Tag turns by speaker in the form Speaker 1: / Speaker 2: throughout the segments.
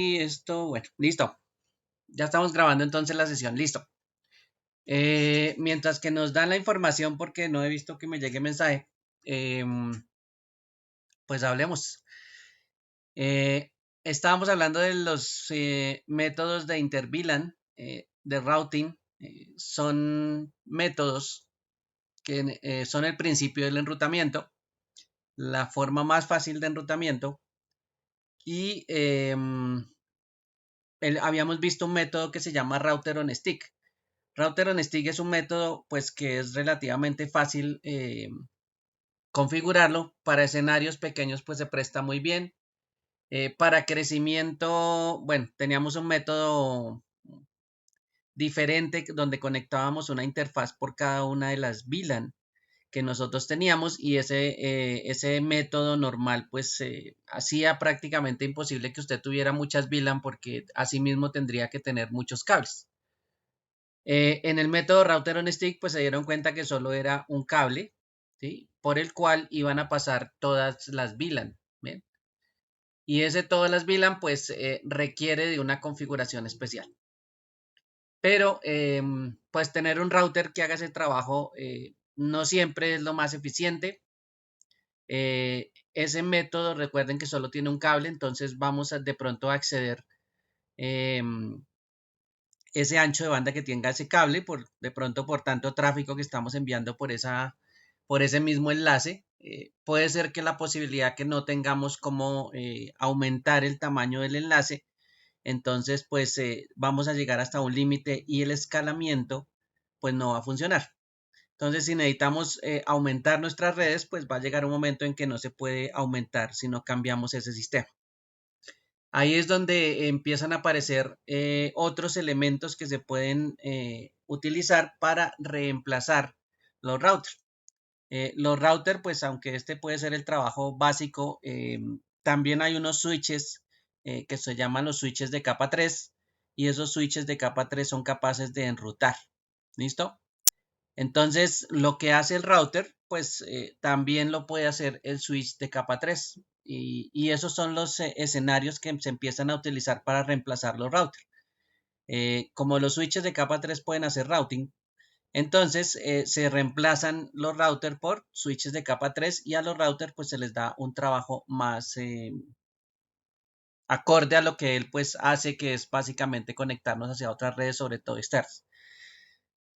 Speaker 1: Y esto, bueno, listo. Ya estamos grabando entonces la sesión, listo. Mientras que nos dan la información, porque no he visto que me llegue mensaje, pues hablemos. Eh, Estábamos hablando de los métodos de interVLAN, de routing. Son métodos que son el principio del enrutamiento, la forma más fácil de enrutamiento. Y habíamos visto un método que se llama router on stick. Router on Stick es un método pues que es relativamente fácil configurarlo. Para escenarios pequeños pues se presta muy bien. Para crecimiento, bueno, teníamos un método diferente donde conectábamos una interfaz por cada una de las VLAN que nosotros teníamos, y ese método normal pues hacía prácticamente imposible que usted tuviera muchas VLAN, porque asimismo tendría que tener muchos cables. En el método router on stick pues se dieron cuenta que solo era un cable, ¿sí?, por el cual iban a pasar todas las VLAN. ¿Bien? Y ese todas las VLAN pues requiere de una configuración especial. Pero pues tener un router que haga ese trabajo no siempre es lo más eficiente. Ese método, recuerden que solo tiene un cable, entonces vamos de pronto a acceder ese ancho de banda que tenga ese cable, de pronto por tanto tráfico que estamos enviando por ese mismo enlace. Puede ser que la posibilidad que no tengamos como aumentar el tamaño del enlace, entonces pues vamos a llegar hasta un límite y el escalamiento pues no va a funcionar. Entonces, si necesitamos aumentar nuestras redes, pues va a llegar un momento en que no se puede aumentar si no cambiamos ese sistema. Ahí es donde empiezan a aparecer otros elementos que se pueden utilizar para reemplazar los routers. Los routers, pues aunque este puede ser el trabajo básico, también hay unos switches que se llaman los switches de capa 3, y esos switches de capa 3 son capaces de enrutar. ¿Listo? Entonces, lo que hace el router, pues también lo puede hacer el switch de capa 3. Y esos son los escenarios que se empiezan a utilizar para reemplazar los routers. Como los switches de capa 3 pueden hacer routing, entonces se reemplazan los routers por switches de capa 3, y a los routers pues se les da un trabajo más acorde a lo que él pues hace, que es básicamente conectarnos hacia otras redes, sobre todo externas.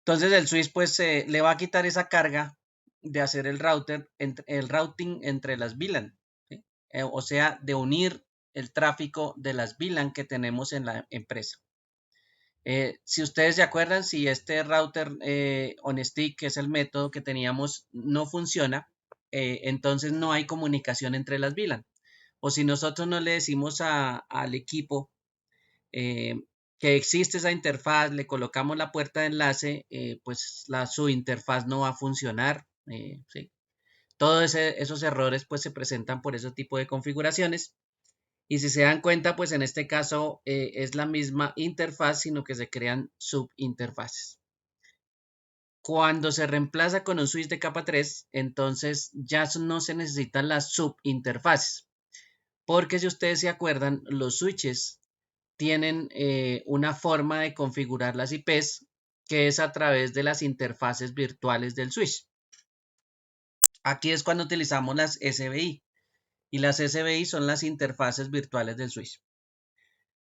Speaker 1: Entonces el switch pues le va a quitar esa carga de hacer el routing entre las VLAN, ¿sí? O sea, de unir el tráfico de las VLAN que tenemos en la empresa. Si ustedes se acuerdan, si este router on stick, que es el método que teníamos, no funciona, entonces no hay comunicación entre las VLAN. O si nosotros no le decimos al equipo eh, que existe esa interfaz, le colocamos la puerta de enlace, pues su interfaz no va a funcionar. ¿Sí? Todos esos errores pues se presentan por ese tipo de configuraciones. Y si se dan cuenta, pues en este caso es la misma interfaz, sino que se crean subinterfaces. Cuando se reemplaza con un switch de capa 3, entonces ya no se necesitan las subinterfaces. Porque si ustedes se acuerdan, los switches tienen una forma de configurar las IPs, que es a través de las interfaces virtuales del switch. Aquí es cuando utilizamos las SBI, y las SBI son las interfaces virtuales del switch.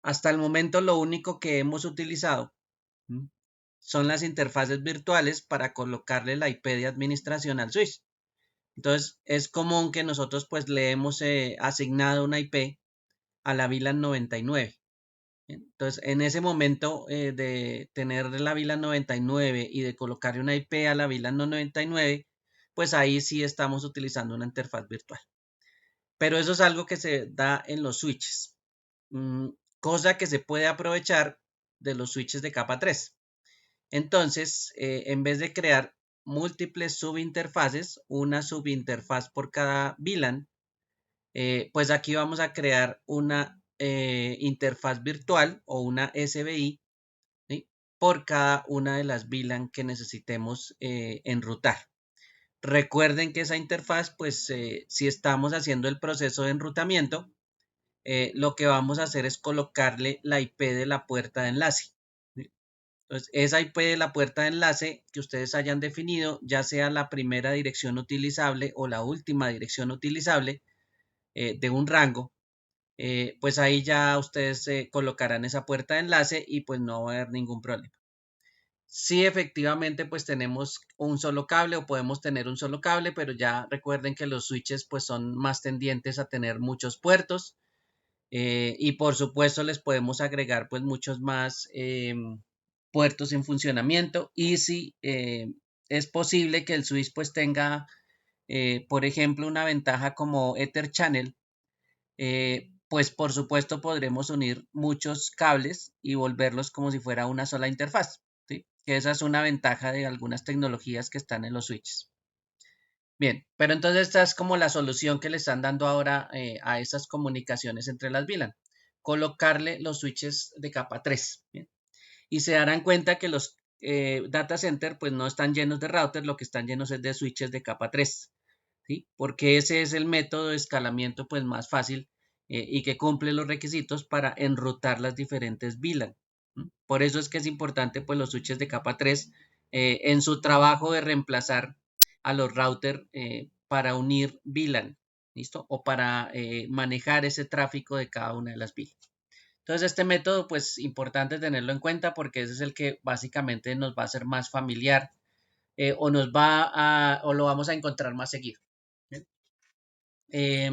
Speaker 1: Hasta el momento lo único que hemos utilizado son las interfaces virtuales para colocarle la IP de administración al switch. Entonces es común que nosotros pues le hemos asignado una IP a la VLAN 99. Entonces, en ese momento de tener la VLAN 99 y de colocarle una IP a la VLAN 99, pues ahí sí estamos utilizando una interfaz virtual. Pero eso es algo que se da en los switches, cosa que se puede aprovechar de los switches de capa 3. Entonces, en vez de crear múltiples subinterfaces, una subinterfaz por cada VLAN, pues aquí vamos a crear una interfaz virtual o una SBI, ¿sí?, por cada una de las VLAN que necesitemos enrutar. Recuerden que esa interfaz, pues si estamos haciendo el proceso de enrutamiento, lo que vamos a hacer es colocarle la IP de la puerta de enlace. ¿Sí? Entonces, esa IP de la puerta de enlace que ustedes hayan definido, ya sea la primera dirección utilizable o la última dirección utilizable de un rango, pues ahí ya ustedes colocarán esa puerta de enlace y pues no va a haber ningún problema. Sí, efectivamente, pues tenemos un solo cable o podemos tener un solo cable, pero ya recuerden que los switches pues son más tendientes a tener muchos puertos y por supuesto les podemos agregar pues muchos más puertos en funcionamiento y si es posible que el switch pues tenga, por ejemplo, una ventaja como Ether Channel, pues por supuesto podremos unir muchos cables y volverlos como si fuera una sola interfaz, ¿sí? Que esa es una ventaja de algunas tecnologías que están en los switches. Bien, pero entonces esta es como la solución que le están dando ahora a esas comunicaciones entre las VLAN. Colocarle los switches de capa 3. ¿Bien? Y se darán cuenta que los data center pues no están llenos de routers, lo que están llenos es de switches de capa 3. ¿Sí? Porque ese es el método de escalamiento pues más fácil y que cumple los requisitos para enrutar las diferentes VLAN. Por eso es que es importante pues los switches de capa 3 en su trabajo de reemplazar a los routers para unir VLAN, ¿listo? O para manejar ese tráfico de cada una de las VLAN. Entonces este método pues importante tenerlo en cuenta porque ese es el que básicamente nos va a ser más familiar o nos va a, o lo vamos a encontrar más seguido. Eh,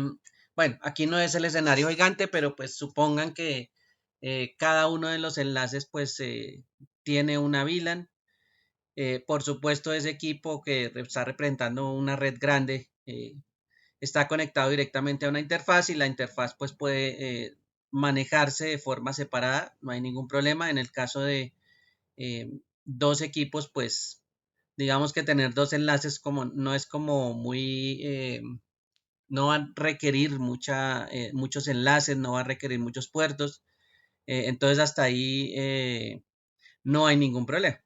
Speaker 1: bueno, aquí no es el escenario gigante, pero pues supongan que cada uno de los enlaces pues tiene una VLAN. Por supuesto, ese equipo que está representando una red grande está conectado directamente a una interfaz y la interfaz pues puede manejarse de forma separada, no hay ningún problema. En el caso de dos equipos, pues digamos que tener dos enlaces como no es como muy no va a requerir muchos enlaces, no va a requerir muchos puertos. Entonces hasta ahí no hay ningún problema.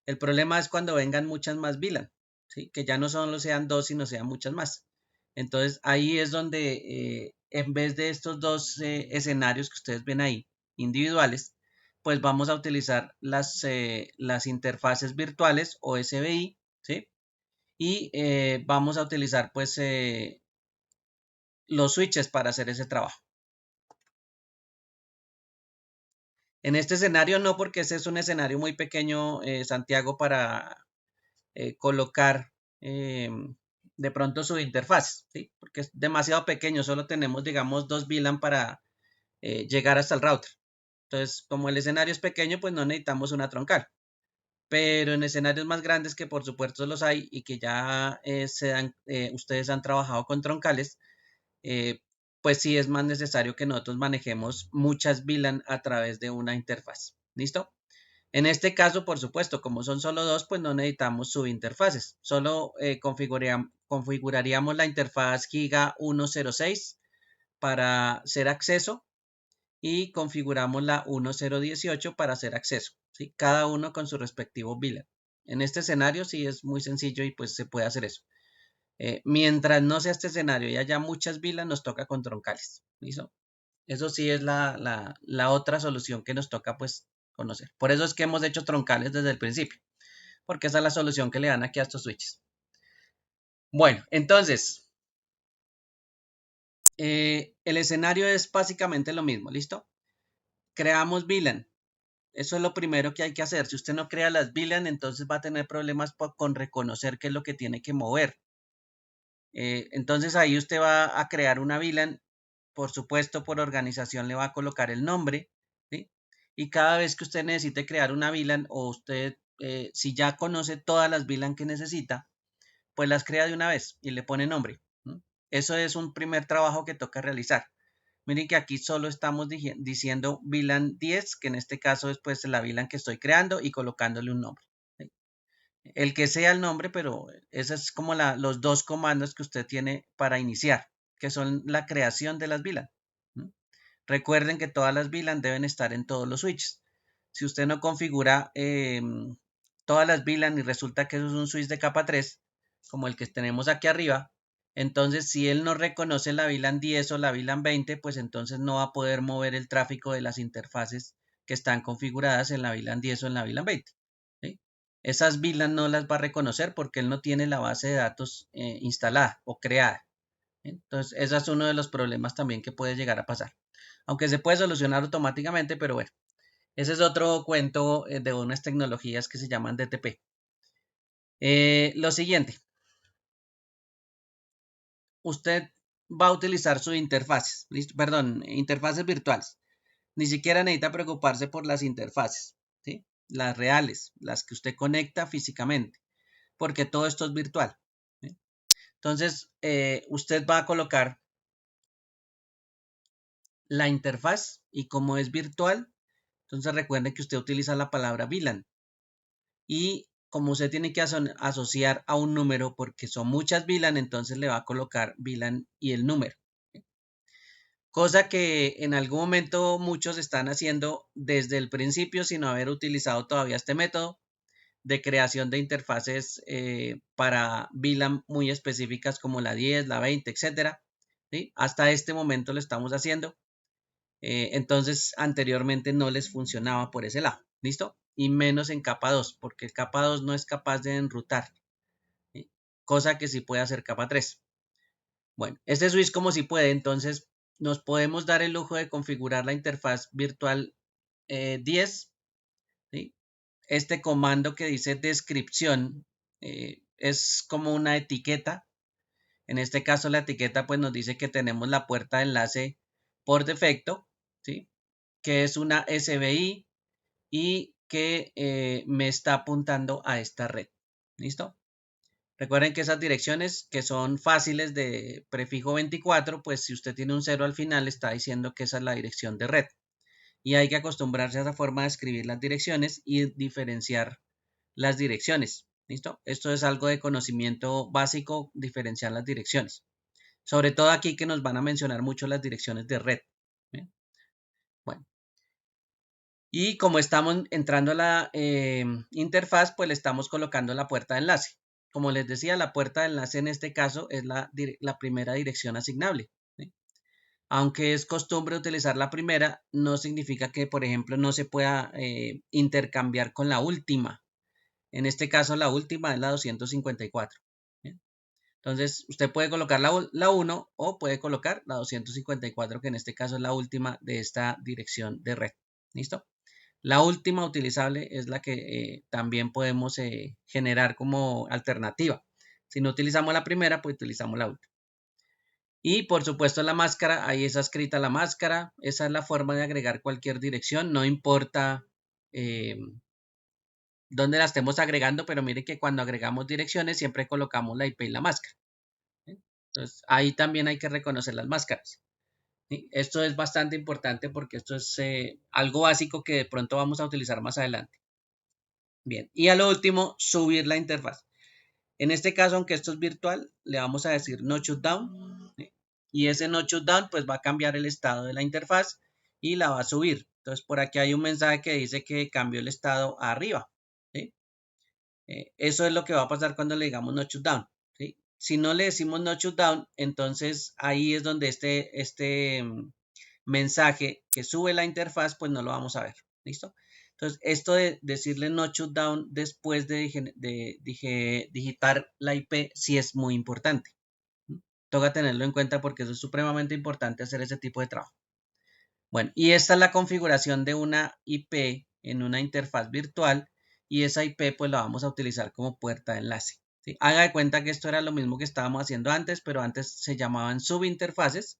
Speaker 1: El problema es cuando vengan muchas más VLAN, ¿sí? Que ya no solo sean dos, sino sean muchas más. Entonces ahí es donde en vez de estos dos escenarios que ustedes ven ahí, individuales, pues vamos a utilizar las interfaces virtuales o SBI, ¿sí? Y vamos a utilizar pues los switches para hacer ese trabajo. En este escenario no, porque ese es un escenario muy pequeño, Santiago, para colocar de pronto su interfaz, ¿sí? Porque es demasiado pequeño, solo tenemos, digamos, dos VLAN para llegar hasta el router. Entonces, como el escenario es pequeño, pues no necesitamos una troncal. Pero en escenarios más grandes, que por supuesto los hay y que ya ustedes han trabajado con troncales, eh, pues sí es más necesario que nosotros manejemos muchas VLAN a través de una interfaz. ¿Listo? En este caso, por supuesto, como son solo dos, pues no necesitamos subinterfaces. Solo configuraríamos la interfaz Giga 106 para hacer acceso y configuramos la 1018 para hacer acceso. ¿Sí? Cada uno con su respectivo VLAN. En este escenario sí es muy sencillo y pues se puede hacer eso. Mientras no sea este escenario y haya muchas VLAN, nos toca con troncales. ¿Listo? Eso sí es la otra solución que nos toca pues conocer. Por eso es que hemos hecho troncales desde el principio, porque esa es la solución que le dan aquí a estos switches. Bueno, entonces, el escenario es básicamente lo mismo, ¿listo? Creamos VLAN. Eso es lo primero que hay que hacer. Si usted no crea las VLAN, entonces va a tener problemas con reconocer qué es lo que tiene que mover. Entonces ahí usted va a crear una VLAN, por supuesto por organización le va a colocar el nombre, ¿sí? Y cada vez que usted necesite crear una VLAN o usted, si ya conoce todas las VLAN que necesita, pues las crea de una vez y le pone nombre. ¿No? Eso es un primer trabajo que toca realizar. Miren que aquí solo estamos diciendo VLAN 10, que en este caso es pues la VLAN que estoy creando y colocándole un nombre. ¿Sí? El que sea el nombre, pero esos es como los dos comandos que usted tiene para iniciar, que son la creación de las VLAN. Recuerden que todas las VLAN deben estar en todos los switches. Si usted no configura todas las VLAN y resulta que eso es un switch de capa 3, como el que tenemos aquí arriba, Entonces, si él no reconoce la VLAN 10 o la VLAN 20, pues entonces no va a poder mover el tráfico de las interfaces que están configuradas en la VLAN 10 o en la VLAN 20. ¿Sí? Esas VLAN no las va a reconocer porque él no tiene la base de datos instalada o creada. Entonces, ese es uno de los problemas también que puede llegar a pasar. Aunque se puede solucionar automáticamente, pero bueno, ese es otro cuento de unas tecnologías que se llaman DTP. Lo siguiente, usted va a utilizar sus interfaces, perdón, interfaces virtuales. Ni siquiera necesita preocuparse por las interfaces, ¿sí? Las reales, las que usted conecta físicamente, porque todo esto es virtual. ¿Sí? Entonces, usted va a colocar la interfaz y como es virtual, entonces recuerde que usted utiliza la palabra VLAN y como usted tiene que asociar a un número porque son muchas VLAN, entonces le va a colocar VLAN y el número. Cosa que en algún momento muchos están haciendo desde el principio sin haber utilizado todavía este método de creación de interfaces para VLAN muy específicas como la 10, la 20, etcétera. ¿Sí? Hasta este momento lo estamos haciendo. Entonces, anteriormente no les funcionaba por ese lado. ¿Listo? Y menos en capa 2, porque el capa 2 no es capaz de enrutar. ¿Sí? Cosa que sí puede hacer capa 3. Bueno, este switch como si puede, entonces nos podemos dar el lujo de configurar la interfaz virtual 10. ¿Sí? Este comando que dice descripción es como una etiqueta. En este caso la etiqueta pues nos dice que tenemos la puerta de enlace por defecto, ¿sí? Que es una SBI y que me está apuntando a esta red. ¿Listo? Recuerden que esas direcciones que son fáciles de prefijo 24, pues si usted tiene un 0 al final está diciendo que esa es la dirección de red. Y hay que acostumbrarse a esa forma de escribir las direcciones y diferenciar las direcciones. ¿Listo? Esto es algo de conocimiento básico, diferenciar las direcciones. Sobre todo aquí que nos van a mencionar mucho las direcciones de red. ¿Bien? Bueno, y como estamos entrando a la interfaz, pues le estamos colocando la puerta de enlace. Como les decía, la puerta de enlace en este caso es la primera dirección asignable. ¿Sí? Aunque es costumbre utilizar la primera, no significa que, por ejemplo, no se pueda intercambiar con la última. En este caso, la última es la 254. ¿Bien? Entonces, usted puede colocar la 1 o puede colocar la 254, que en este caso es la última de esta dirección de red. ¿Listo? La última utilizable es la que también podemos generar como alternativa. Si no utilizamos la primera, pues utilizamos la última. Y por supuesto la máscara, ahí está escrita la máscara. Esa es la forma de agregar cualquier dirección. No importa eh, dónde la estemos agregando, pero mire que cuando agregamos direcciones siempre colocamos la IP y la máscara. ¿Sí? Entonces ahí también hay que reconocer las máscaras. ¿Sí? Esto es bastante importante porque esto es algo básico que de pronto vamos a utilizar más adelante. Bien, y a lo último, subir la interfaz. En este caso, aunque esto es virtual, le vamos a decir no shutdown. ¿Sí? Y ese no shutdown pues va a cambiar el estado de la interfaz y la va a subir. Entonces por aquí hay un mensaje que dice que cambió el estado a arriba. ¿Sí? Eso es lo que va a pasar cuando le digamos no shutdown. ¿Sí? Si no le decimos no shutdown, entonces ahí es donde este mensaje que sube la interfaz, pues no lo vamos a ver. ¿Listo? Entonces, esto de decirle no shutdown después de digitar la IP sí es muy importante. Toca tenerlo en cuenta porque eso es supremamente importante hacer ese tipo de trabajo. Bueno, y esta es la configuración de una IP en una interfaz virtual y esa IP pues la vamos a utilizar como puerta de enlace. ¿Sí? Haga de cuenta que esto era lo mismo que estábamos haciendo antes, pero antes se llamaban subinterfaces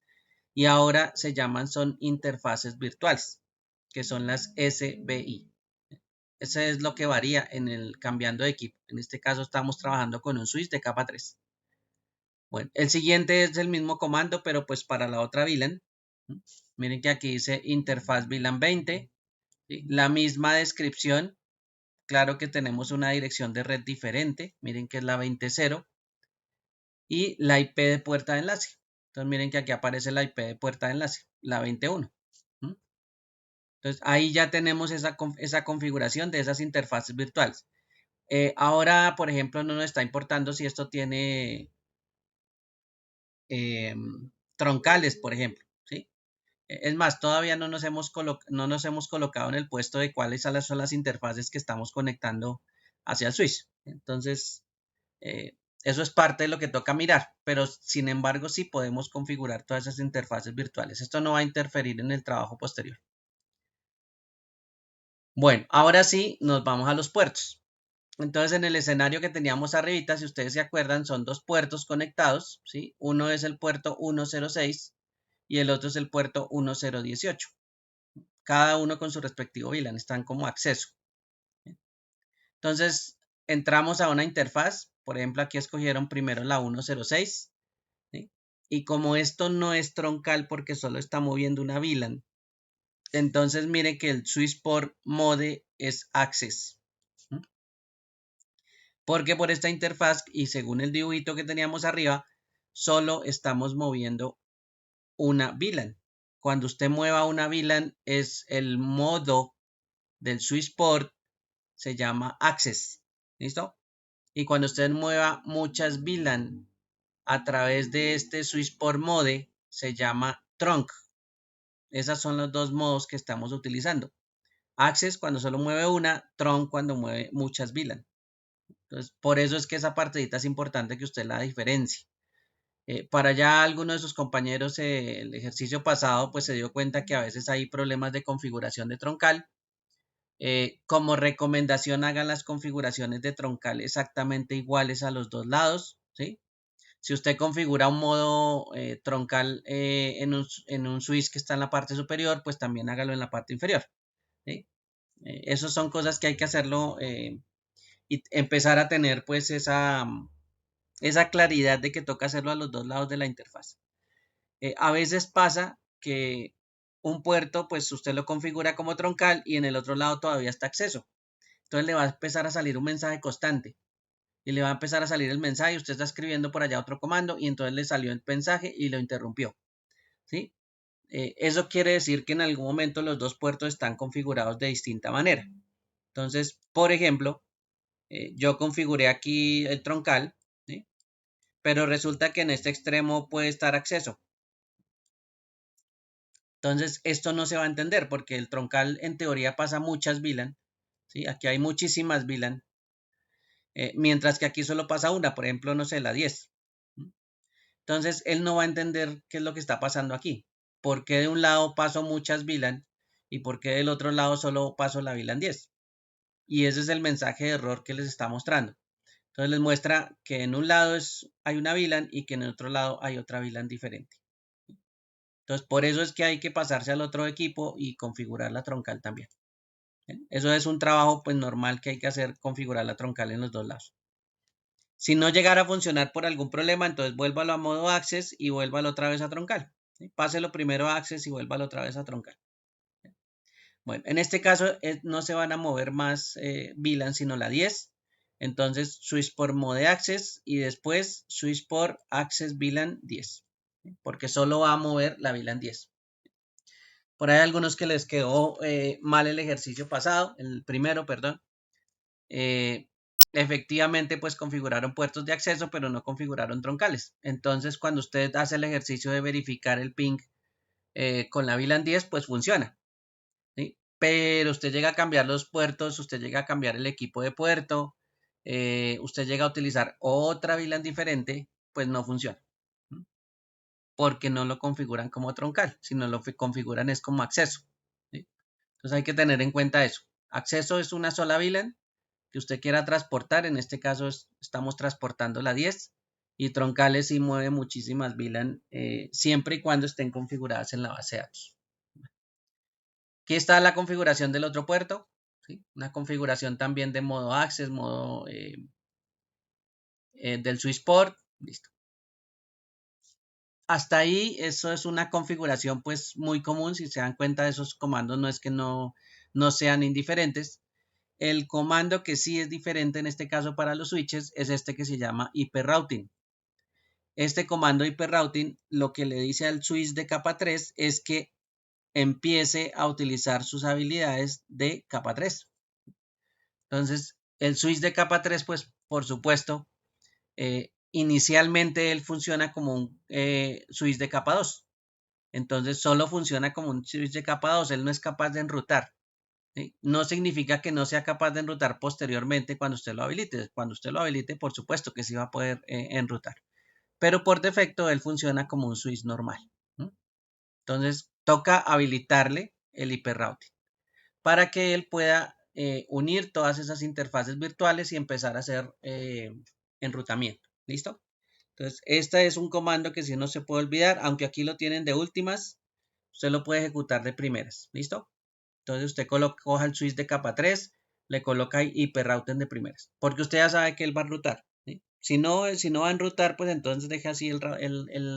Speaker 1: y ahora se llaman son interfaces virtuales, que son las SBI. Eso es lo que varía en el cambiando de equipo. En este caso estamos trabajando con un switch de capa 3. Bueno, el siguiente es el mismo comando, pero pues para la otra VLAN. Miren que aquí dice interfaz VLAN 20. ¿Sí? La misma descripción. Claro que tenemos una dirección de red diferente. Miren que es la 20.0. Y la IP de puerta de enlace. Entonces miren que aquí aparece la IP de puerta de enlace, la 21. Entonces ahí ya tenemos esa configuración de esas interfaces virtuales. Ahora, por ejemplo, no nos está importando si esto tiene troncales, por ejemplo, ¿sí? Es más, todavía no nos hemos colocado en el puesto de cuáles son las interfaces que estamos conectando hacia el switch. Entonces, eso es parte de lo que toca mirar, pero sin embargo sí podemos configurar todas esas interfaces virtuales. Esto no va a interferir en el trabajo posterior. Bueno, ahora sí nos vamos a los puertos. Entonces, en el escenario que teníamos arribita, si ustedes se acuerdan, son dos puertos conectados, ¿sí? Uno es el puerto 106 y el otro es el puerto 1018. Cada uno con su respectivo VLAN, están como acceso. Entonces, entramos a una interfaz, por ejemplo, aquí escogieron primero la 106, ¿sí? Y como esto no es troncal porque solo está moviendo una VLAN, entonces mire que el switch port mode es access. ¿Sí? Porque por esta interfaz y según el dibujito que teníamos arriba, solo estamos moviendo una VLAN. Cuando usted mueva una VLAN es el modo del switch port, se llama access. ¿Listo? Y cuando usted mueva muchas VLAN a través de este switch port mode, se llama trunk. Esos son los dos modos que estamos utilizando. Access cuando solo mueve una, trunk cuando mueve muchas VLAN. Entonces, por eso es que esa partidita es importante que usted la diferencie. Para ya algunos de sus compañeros, el ejercicio pasado, pues se dio cuenta que a veces hay problemas de configuración de troncal. Como recomendación, hagan las configuraciones de troncal exactamente iguales a los dos lados, ¿sí? Si usted configura un modo troncal en un switch que está en la parte superior, pues también hágalo en la parte inferior, ¿sí? Esas son cosas que hay que hacerlo y empezar a tener pues esa claridad de que toca hacerlo a los dos lados de la interfaz. A veces pasa que un puerto pues usted lo configura como troncal y en el otro lado todavía está acceso. Entonces le va a empezar a salir un mensaje constante y le va a empezar a salir el mensaje y usted está escribiendo por allá otro comando y entonces le salió el mensaje y lo interrumpió, ¿sí? Eso quiere decir que en algún momento los dos puertos están configurados de distinta manera. Entonces, por ejemplo, yo configuré aquí el troncal, ¿sí? Pero resulta que en este extremo puede estar acceso. Entonces, esto no se va a entender porque el troncal en teoría pasa muchas VLAN, ¿sí? Aquí hay muchísimas VLAN, mientras que aquí solo pasa una, por ejemplo, no sé, la 10. Entonces, él no va a entender qué es lo que está pasando aquí. ¿Por qué de un lado paso muchas VLAN y por qué del otro lado solo paso la VLAN 10? Y ese es el mensaje de error que les está mostrando. Entonces les muestra que en un lado hay una VLAN y que en el otro lado hay otra VLAN diferente. Entonces, por eso es que hay que pasarse al otro equipo y configurar la troncal también. Eso es un trabajo pues normal que hay que hacer, configurar la troncal en los dos lados. Si no llegara a funcionar por algún problema, entonces vuélvalo a modo Access y vuélvalo otra vez a troncal. ¿Sí? Páselo primero a Access y vuélvalo otra vez a troncal. Bueno, en este caso no se van a mover más VLAN sino la 10. Entonces switch por mode access y después switch por access VLAN 10. Porque solo va a mover la VLAN 10. Por ahí hay algunos que les quedó mal el ejercicio pasado, el primero, perdón. Efectivamente, pues configuraron puertos de acceso, pero no configuraron troncales. Entonces, cuando usted hace el ejercicio de verificar el ping con la VLAN 10, pues funciona. ¿Sí? Pero usted llega a cambiar los puertos, usted llega a cambiar el equipo de puerto, usted llega a utilizar otra VLAN diferente, pues no funciona. ¿Sí? Porque no lo configuran como troncal, sino lo configuran es como acceso. ¿Sí? Entonces hay que tener en cuenta eso. Acceso es una sola VLAN que usted quiera transportar. En este caso estamos transportando la 10 y troncales sí mueve muchísimas VLAN siempre y cuando estén configuradas en la base de datos. Aquí está la configuración del otro puerto. ¿Sí? Una configuración también de modo access, modo del switch port. Listo. Hasta ahí eso es una configuración pues muy común. Si se dan cuenta, esos comandos no es que no sean indiferentes. El comando que sí es diferente en este caso para los switches es este que se llama IP routing. Este comando IP routing lo que le dice al switch de capa 3 es que empiece a utilizar sus habilidades de capa 3. Entonces, el switch de capa 3, pues por supuesto, inicialmente él funciona como un switch de capa 2. Entonces solo funciona como un switch de capa 2, él no es capaz de enrutar. ¿Sí? No significa que no sea capaz de enrutar posteriormente cuando usted lo habilite. Cuando usted lo habilite, por supuesto que sí va a poder enrutar. Pero por defecto él funciona como un switch normal. ¿Mm? Entonces toca habilitarle el IP routing para que él pueda unir todas esas interfaces virtuales y empezar a hacer enrutamiento. ¿Listo? Entonces, este es un comando que si no se puede olvidar, aunque aquí lo tienen de últimas, usted lo puede ejecutar de primeras. ¿Listo? Entonces, usted coja el switch de capa 3, le coloca IP routing de primeras, porque usted ya sabe que él va a enrutar. ¿Sí? Si no va a enrutar, pues entonces deja así el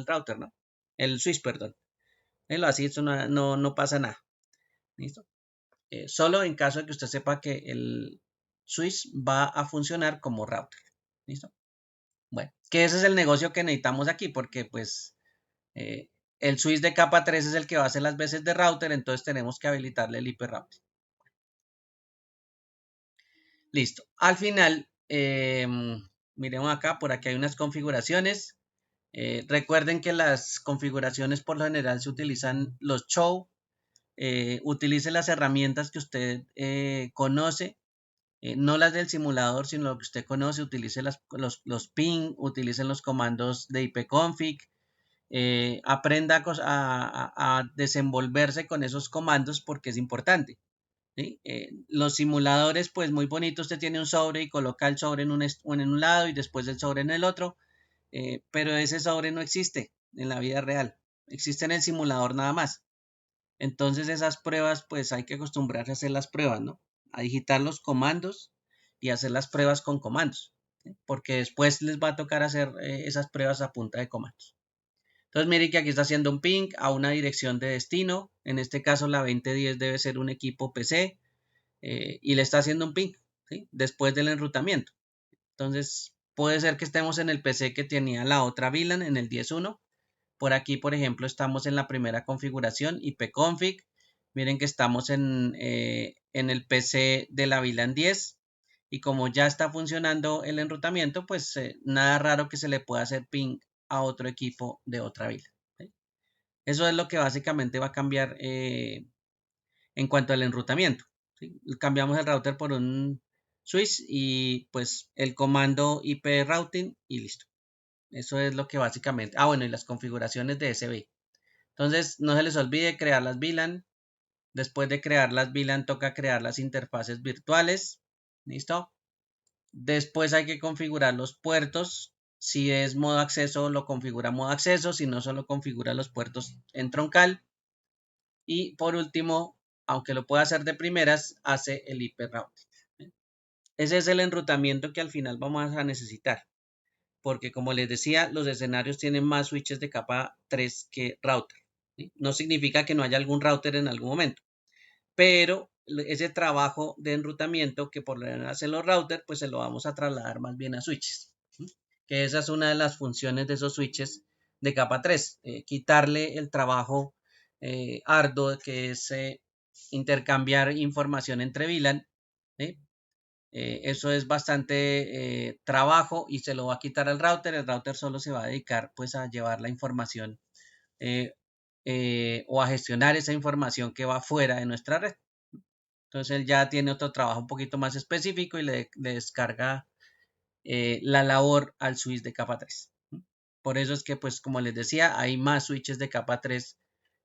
Speaker 1: router, ¿no? El switch, perdón. Así, eso no pasa nada. ¿Listo? Solo en caso de que usted sepa que el switch va a funcionar como router. ¿Listo? Bueno, que ese es el negocio que necesitamos aquí, porque pues el switch de capa 3 es el que va a hacer las veces de router, entonces tenemos que habilitarle el IP routing. Listo. Al final, miremos acá, por aquí hay unas configuraciones. Recuerden que las configuraciones por lo general se utilizan los show. Utilice las herramientas que usted conoce, no las del simulador, sino lo que usted conoce. Utilice los ping, utilicen los comandos de ipconfig. Aprenda a desenvolverse con esos comandos porque es importante. ¿Sí? Los simuladores, pues muy bonito, usted tiene un sobre y coloca el sobre en un lado y después el sobre en el otro, pero ese sobre no existe en la vida real, existe en el simulador nada más. Entonces esas pruebas, pues hay que acostumbrarse a hacer las pruebas, ¿no? A digitar los comandos y hacer las pruebas con comandos, ¿sí? Porque después les va a tocar hacer esas pruebas a punta de comandos. Entonces mire que aquí está haciendo un ping a una dirección de destino, en este caso la 2010 debe ser un equipo PC, y le está haciendo un ping, ¿sí? Después del enrutamiento. Entonces puede ser que estemos en el PC que tenía la otra VLAN en el 10.1. Por aquí, por ejemplo, estamos en la primera configuración, ipconfig. Miren que estamos en el PC de la VLAN 10. Y como ya está funcionando el enrutamiento, pues nada raro que se le pueda hacer ping a otro equipo de otra VLAN. ¿Sí? Eso es lo que básicamente va a cambiar en cuanto al enrutamiento. ¿Sí? Cambiamos el router por un switch y pues el comando IP routing y listo. Eso es lo que básicamente... bueno, y las configuraciones de SB. Entonces, no se les olvide crear las VLAN. Después de crear las VLAN, toca crear las interfaces virtuales. ¿Listo? Después hay que configurar los puertos. Si es modo acceso, lo configura modo acceso. Si no, solo configura los puertos en troncal. Y por último, aunque lo pueda hacer de primeras, hace el IP routing. Ese es el enrutamiento que al final vamos a necesitar. Porque como les decía, los escenarios tienen más switches de capa 3 que router. ¿Sí? No significa que no haya algún router en algún momento, pero ese trabajo de enrutamiento que por lo general hacen los routers, pues se lo vamos a trasladar más bien a switches. ¿Sí? Que esa es una de las funciones de esos switches de capa 3, quitarle el trabajo arduo que es intercambiar información entre VLAN. ¿Sí? Eso es bastante trabajo y se lo va a quitar al router. El router solo se va a dedicar pues a llevar la información eh, o a gestionar esa información que va fuera de nuestra red. Entonces él ya tiene otro trabajo un poquito más específico y le descarga la labor al switch de capa 3. Por eso es que pues como les decía hay más switches de capa 3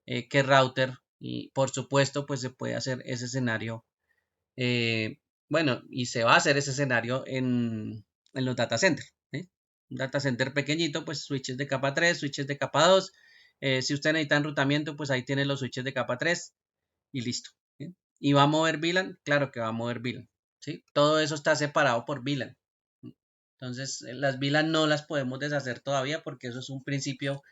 Speaker 1: que router y por supuesto pues se puede hacer ese escenario bueno, y se va a hacer ese escenario en los data centers. ¿Sí? Un data center pequeñito, pues switches de capa 3, switches de capa 2. Si usted necesita enrutamiento, pues ahí tiene los switches de capa 3 y listo. ¿Sí? ¿Y va a mover VLAN? Claro que va a mover VLAN. ¿Sí? Todo eso está separado por VLAN. Entonces, las VLAN no las podemos deshacer todavía porque eso es un principio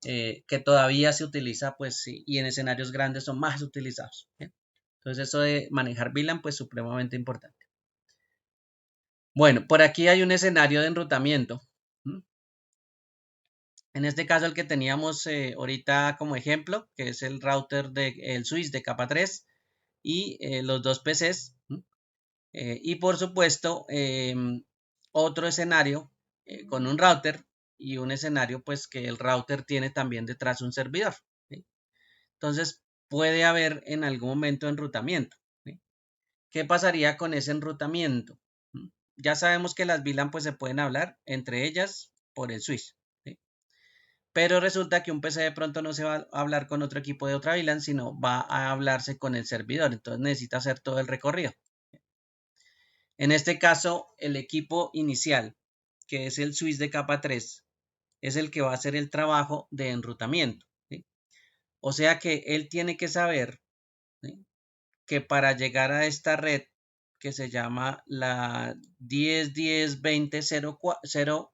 Speaker 1: que todavía se utiliza, pues, y en escenarios grandes son más utilizados. ¿Sí? Entonces eso de manejar VLAN pues supremamente importante. Bueno, por aquí hay un escenario de enrutamiento. En este caso el que teníamos ahorita como ejemplo, que es el router el switch de capa 3 y los dos PCs. Y por supuesto otro escenario con un router y un escenario pues que el router tiene también detrás un servidor, ¿sí? Entonces puede haber en algún momento enrutamiento, ¿sí? ¿Qué pasaría con ese enrutamiento? Ya sabemos que las VLAN pues se pueden hablar entre ellas por el switch, ¿sí? Pero resulta que un PC de pronto no se va a hablar con otro equipo de otra VLAN, sino va a hablarse con el servidor, entonces necesita hacer todo el recorrido. En este caso, el equipo inicial, que es el switch de capa 3, es el que va a hacer el trabajo de enrutamiento, ¿sí? O sea que él tiene que saber, ¿sí?, que para llegar a esta red que se llama la 10.10.20.0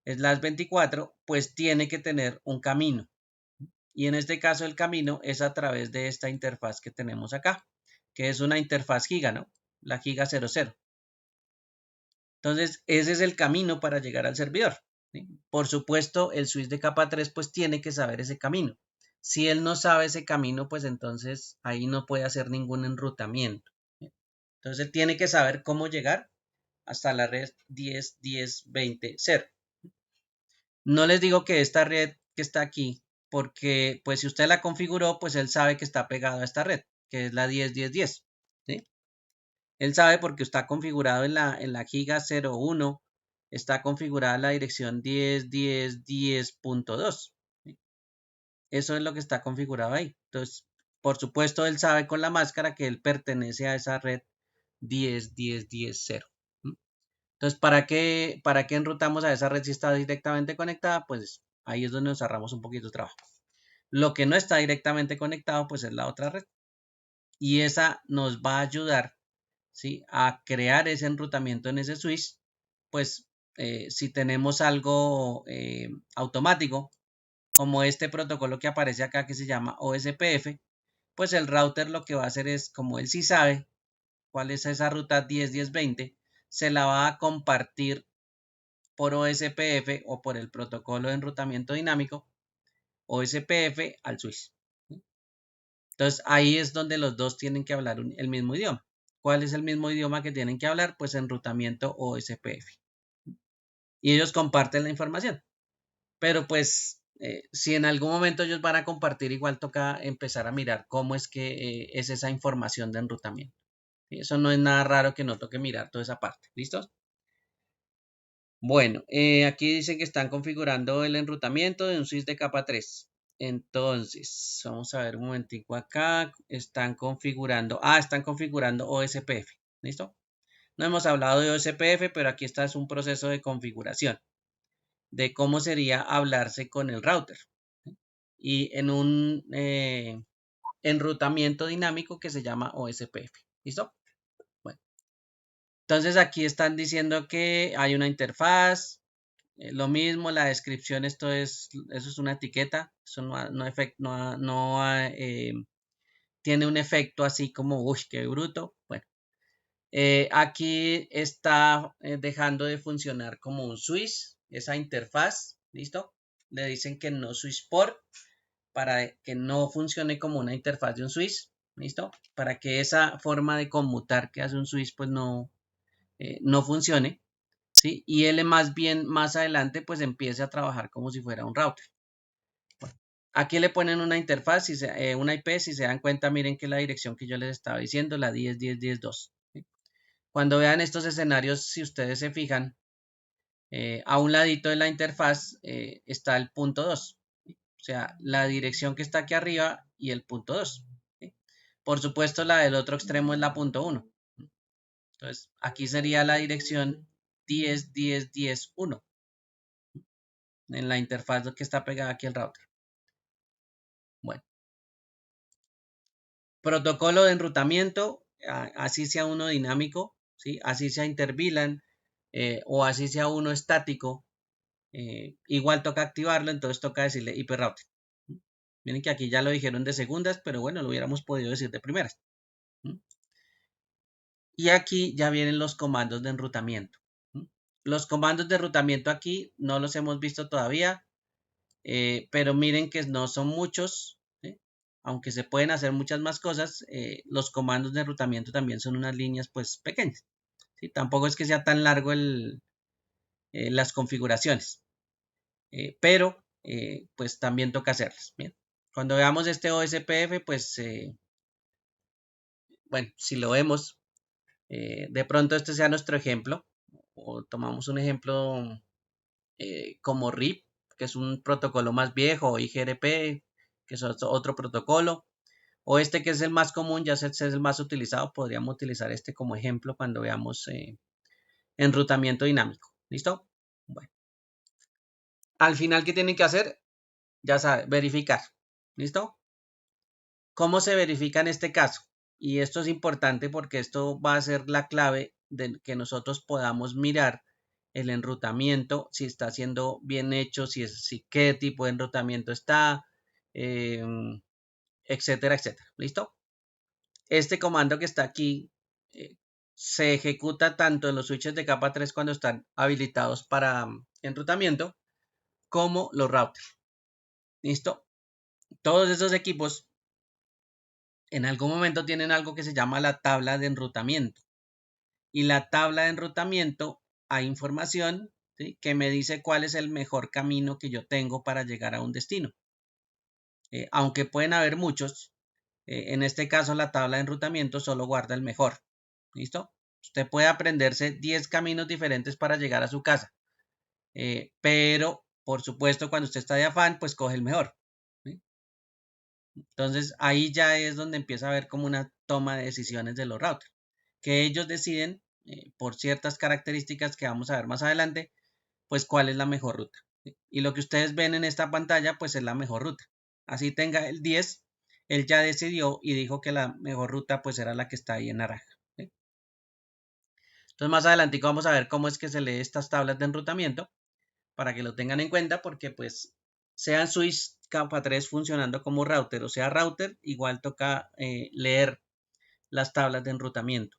Speaker 1: es las 24, pues tiene que tener un camino. Y en este caso el camino es a través de esta interfaz que tenemos acá, que es una interfaz giga, ¿no? La giga 00. Entonces, ese es el camino para llegar al servidor, ¿sí? Por supuesto, el switch de capa 3 pues tiene que saber ese camino. Si él no sabe ese camino, pues entonces ahí no puede hacer ningún enrutamiento, ¿sí? Entonces, él tiene que saber cómo llegar hasta la red 10.10.20.0. No les digo que esta red que está aquí, porque pues si usted la configuró, pues él sabe que está pegado a esta red, que es la 10.10.10, ¿sí? Él sabe porque está configurado en la giga 01, está configurada la dirección 10.10.10.2, ¿sí? Eso es lo que está configurado ahí. Entonces, por supuesto, él sabe con la máscara que él pertenece a esa red 10.10.10.0. Entonces, ¿para qué enrutamos a esa red si está directamente conectada? Pues ahí es donde nos ahorramos un poquito de trabajo. Lo que no está directamente conectado, pues es la otra red. Y esa nos va a ayudar, ¿sí?, a crear ese enrutamiento en ese switch. Pues si tenemos algo automático, como este protocolo que aparece acá que se llama OSPF, pues el router lo que va a hacer es, como él sí sabe cuál es esa ruta 10.10.20, se la va a compartir por OSPF o por el protocolo de enrutamiento dinámico OSPF al switch. Entonces ahí es donde los dos tienen que hablar el mismo idioma. ¿Cuál es el mismo idioma que tienen que hablar? Pues enrutamiento OSPF. Y ellos comparten la información. Pero pues si en algún momento ellos van a compartir, igual toca empezar a mirar cómo es que es esa información de enrutamiento. ¿Sí? Eso no es nada raro que no toque mirar toda esa parte. ¿Listos? Bueno, aquí dicen que están configurando el enrutamiento de un switch de capa 3. Entonces, vamos a ver un momentico acá. Están configurando OSPF. ¿Listo? No hemos hablado de OSPF, pero aquí está es un proceso de configuración de cómo sería hablarse con el router. Y en un enrutamiento dinámico que se llama OSPF. ¿Listo? Bueno, entonces aquí están diciendo que hay una interfaz. Lo mismo, la descripción, eso es una etiqueta, eso no tiene un efecto así como, uy, qué bruto. Bueno, aquí está dejando de funcionar como un switch, esa interfaz, ¿listo? Le dicen que no switch port para que no funcione como una interfaz de un switch, ¿listo? Para que esa forma de conmutar que hace un switch pues no funcione. ¿Sí? Y él más bien más adelante pues empiece a trabajar como si fuera un router. Bueno, aquí le ponen una interfaz, una IP, si se dan cuenta, miren que la dirección que yo les estaba diciendo, la 10.10.10.2. ¿Sí? Cuando vean estos escenarios, si ustedes se fijan, a un ladito de la interfaz está el punto 2. ¿Sí? O sea, la dirección que está aquí arriba y el punto 2. ¿Sí? Por supuesto, la del otro extremo es la punto 1. Entonces, aquí sería la dirección 10.10.10.1 en la interfaz que está pegada aquí al router. Bueno, protocolo de enrutamiento, así sea uno dinámico, ¿sí? Así sea interVLAN o así sea uno estático, igual toca activarlo, entonces toca decirle IP routing. Miren que aquí ya lo dijeron de segundas, pero bueno, lo hubiéramos podido decir de primeras. Y aquí ya vienen los comandos de enrutamiento. Los comandos de enrutamiento aquí no los hemos visto todavía. Pero miren que no son muchos, ¿sí? Aunque se pueden hacer muchas más cosas, los comandos de enrutamiento también son unas líneas pues pequeñas, ¿sí? Tampoco es que sea tan largo las configuraciones. pero pues también toca hacerlas. Bien. Cuando veamos este OSPF, pues bueno, si lo vemos, de pronto este sea nuestro ejemplo, o tomamos un ejemplo como RIP, que es un protocolo más viejo, o IGRP, que es otro protocolo, o este que es el más común, ya es el más utilizado, podríamos utilizar este como ejemplo cuando veamos enrutamiento dinámico. ¿Listo? Bueno, al final, ¿qué tienen que hacer? Ya saben, verificar. ¿Listo? ¿Cómo se verifica en este caso? Y esto es importante porque esto va a ser la clave de que nosotros podamos mirar el enrutamiento, si está siendo bien hecho, si qué tipo de enrutamiento está, eh, etcétera, etcétera. ¿Listo? Este comando que está aquí se ejecuta tanto en los switches de capa 3 cuando están habilitados para enrutamiento, como los routers. ¿Listo? Todos esos equipos en algún momento tienen algo que se llama la tabla de enrutamiento. Y la tabla de enrutamiento hay información, ¿sí?, que me dice cuál es el mejor camino que yo tengo para llegar a un destino. Aunque pueden haber muchos, en este caso la tabla de enrutamiento solo guarda el mejor. ¿Listo? Usted puede aprenderse 10 caminos diferentes para llegar a su casa. Pero, por supuesto, cuando usted está de afán, pues coge el mejor. ¿Sí? Entonces, ahí ya es donde empieza a haber como una toma de decisiones de los routers, que ellos deciden, por ciertas características que vamos a ver más adelante, pues cuál es la mejor ruta. ¿Sí? Y lo que ustedes ven en esta pantalla, pues es la mejor ruta. Así tenga el 10, él ya decidió y dijo que la mejor ruta pues era la que está ahí en naranja. ¿Sí? Entonces, más adelante vamos a ver cómo es que se lee estas tablas de enrutamiento, para que lo tengan en cuenta, porque pues sean switch capa 3 funcionando como router o sea router, igual toca leer las tablas de enrutamiento,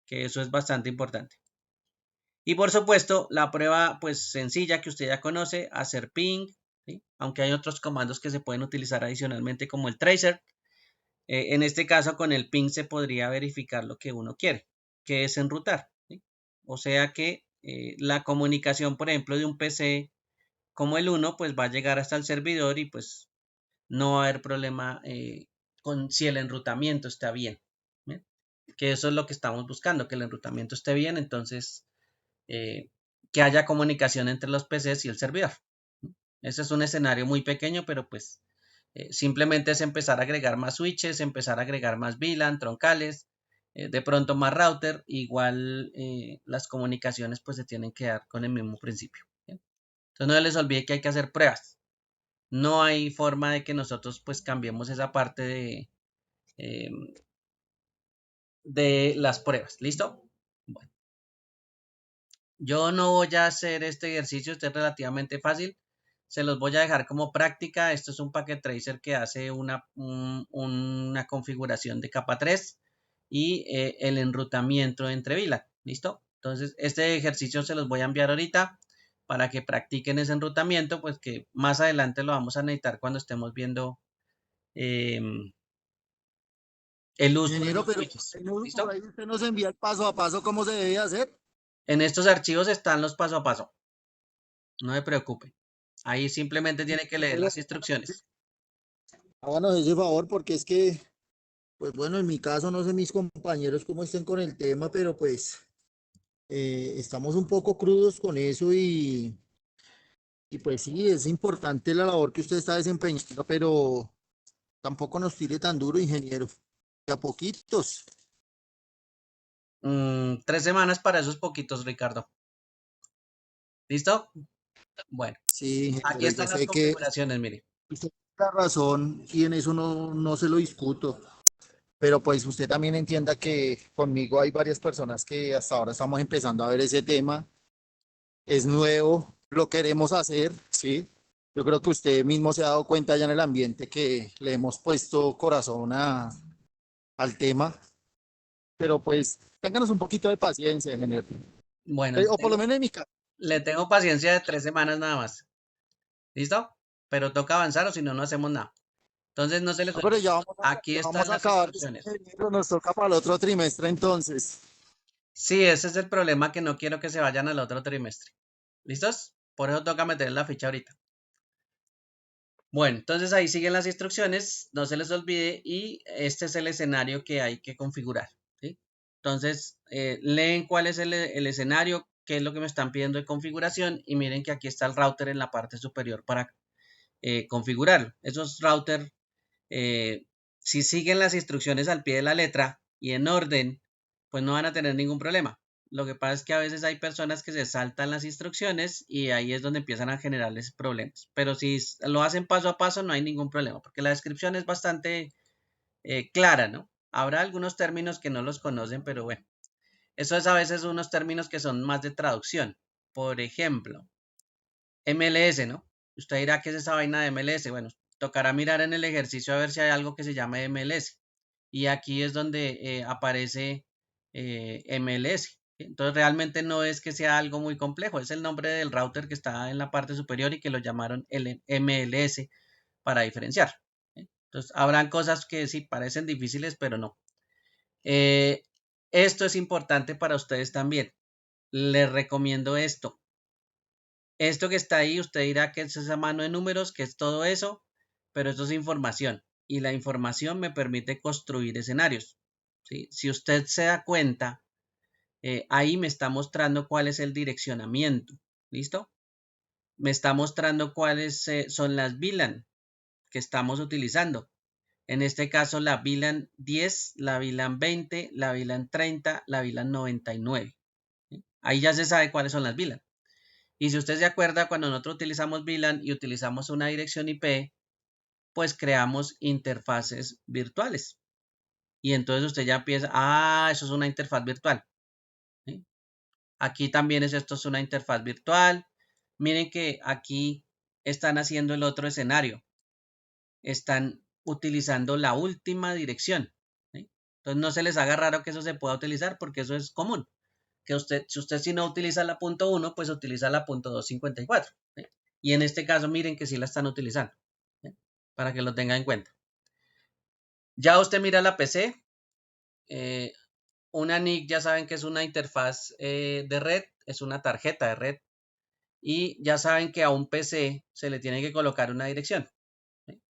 Speaker 1: que eso es bastante importante. Y por supuesto, la prueba pues sencilla que usted ya conoce, hacer ping, ¿sí?, aunque hay otros comandos que se pueden utilizar adicionalmente como el tracer. En este caso, con el ping se podría verificar lo que uno quiere, que es enrutar, ¿sí? O sea que la comunicación, por ejemplo, de un PC como el 1, pues va a llegar hasta el servidor y pues no va a haber problema con si el enrutamiento está bien. ¿Bien? Que eso es lo que estamos buscando, que el enrutamiento esté bien, entonces que haya comunicación entre los PCs y el servidor. Ese es un escenario muy pequeño, pero pues simplemente es empezar a agregar más switches, empezar a agregar más VLAN, troncales, de pronto más router, igual las comunicaciones pues se tienen que dar con el mismo principio. ¿Bien? Entonces no les olvide que hay que hacer pruebas. No hay forma de que nosotros pues cambiemos esa parte eh, de las pruebas. ¿Listo? Bueno, yo no voy a hacer este ejercicio, este es relativamente fácil. Se los voy a dejar como práctica. Esto es un packet tracer que hace una configuración de capa 3 y el enrutamiento entre VLAN. ¿Listo? Entonces, este ejercicio se los voy a enviar ahorita para que practiquen ese enrutamiento, pues que más adelante lo vamos a necesitar cuando estemos viendo el uso de
Speaker 2: Ingeniero,
Speaker 1: los
Speaker 2: pero
Speaker 1: switches.
Speaker 2: por
Speaker 1: ¿Listo?
Speaker 2: ahí usted nos envía el paso a paso cómo se debe hacer.
Speaker 1: En estos archivos están los paso a paso. No se preocupe. Ahí simplemente tiene que leer las instrucciones.
Speaker 2: Háganos ese favor porque es que, pues bueno, en mi caso no sé mis compañeros cómo estén con el tema, pero pues estamos un poco crudos con eso y pues sí, es importante la labor que usted está desempeñando, pero tampoco nos tire tan duro, ingeniero. De a poquitos.
Speaker 1: 3 semanas para esos poquitos, Ricardo. ¿Listo? Bueno,
Speaker 2: Sí,
Speaker 1: aquí
Speaker 2: ingeniero, yo
Speaker 1: están las
Speaker 2: sé que
Speaker 1: configuraciones, mire.
Speaker 2: usted tiene la razón y en eso no se lo discuto. Pero pues usted también entienda que conmigo hay varias personas que hasta ahora estamos empezando a ver ese tema. Es nuevo, lo queremos hacer, ¿sí? Yo creo que usted mismo se ha dado cuenta ya en el ambiente que le hemos puesto corazón al tema, pero pues ténganos un poquito de paciencia, ingeniero.
Speaker 1: Bueno,
Speaker 2: O por lo menos en mi caso.
Speaker 1: le tengo paciencia de 3 semanas nada más. ¿Listo? Pero toca avanzar o si no, no hacemos nada. Entonces no se les
Speaker 2: No, pero
Speaker 1: olvide. Aquí
Speaker 2: ya
Speaker 1: están
Speaker 2: vamos a
Speaker 1: las
Speaker 2: acabar,
Speaker 1: instrucciones.
Speaker 2: ingeniero, nos toca para el otro trimestre entonces.
Speaker 1: Sí, ese es el problema, que no quiero que se vayan al otro trimestre. ¿Listos? Por eso toca meter la ficha ahorita. Bueno, entonces ahí siguen las instrucciones, no se les olvide, y este es el escenario que hay que configurar, ¿sí? Entonces, leen cuál es el escenario, qué es lo que me están pidiendo de configuración, y miren que aquí está el router en la parte superior para configurarlo. Esos routers, eh, si siguen las instrucciones al pie de la letra y en orden, pues no van a tener ningún problema. Lo que pasa es que a veces hay personas que se saltan las instrucciones y ahí es donde empiezan a generarles problemas. Pero si lo hacen paso a paso no hay ningún problema, porque la descripción es bastante clara, ¿no? Habrá algunos términos que no los conocen, pero bueno, eso es a veces unos términos que son más de traducción. Por ejemplo, MLS, ¿no? Usted dirá, ¿qué es esa vaina de MLS? Bueno, tocará mirar en el ejercicio a ver si hay algo que se llame MLS. Y aquí es donde aparece MLS. Entonces realmente no es que sea algo muy complejo, es el nombre del router que está en la parte superior y que lo llamaron MLS para diferenciar. Entonces habrán cosas que sí parecen difíciles, pero no. Esto es importante para ustedes también. Les recomiendo esto. Esto que está ahí, usted dirá que es esa mano de números, que es todo eso, pero esto es información y la información me permite construir escenarios. ¿Sí? Si usted se da cuenta, ahí me está mostrando cuál es el direccionamiento. ¿Listo? Me está mostrando cuáles son las VLAN que estamos utilizando. En este caso, la VLAN 10, la VLAN 20, la VLAN 30, la VLAN 99. ¿Sí? Ahí ya se sabe cuáles son las VLAN. Y si usted se acuerda, cuando nosotros utilizamos VLAN y utilizamos una dirección IP, pues creamos interfaces virtuales. Y entonces usted ya empieza, eso es una interfaz virtual. ¿Sí? Aquí también esto es una interfaz virtual. Miren que aquí están haciendo el otro escenario. Están utilizando la última dirección. ¿Sí? Entonces no se les haga raro que eso se pueda utilizar porque eso es común. Que si usted si no utiliza la punto .1, pues utiliza la punto 254. ¿Sí? Y en este caso, miren que sí la están utilizando. ¿Sí? Para que lo tenga en cuenta. Ya usted mira la PC. Una NIC ya saben que es una interfaz de red, es una tarjeta de red. Y ya saben que a un PC se le tiene que colocar una dirección. ¿Sí?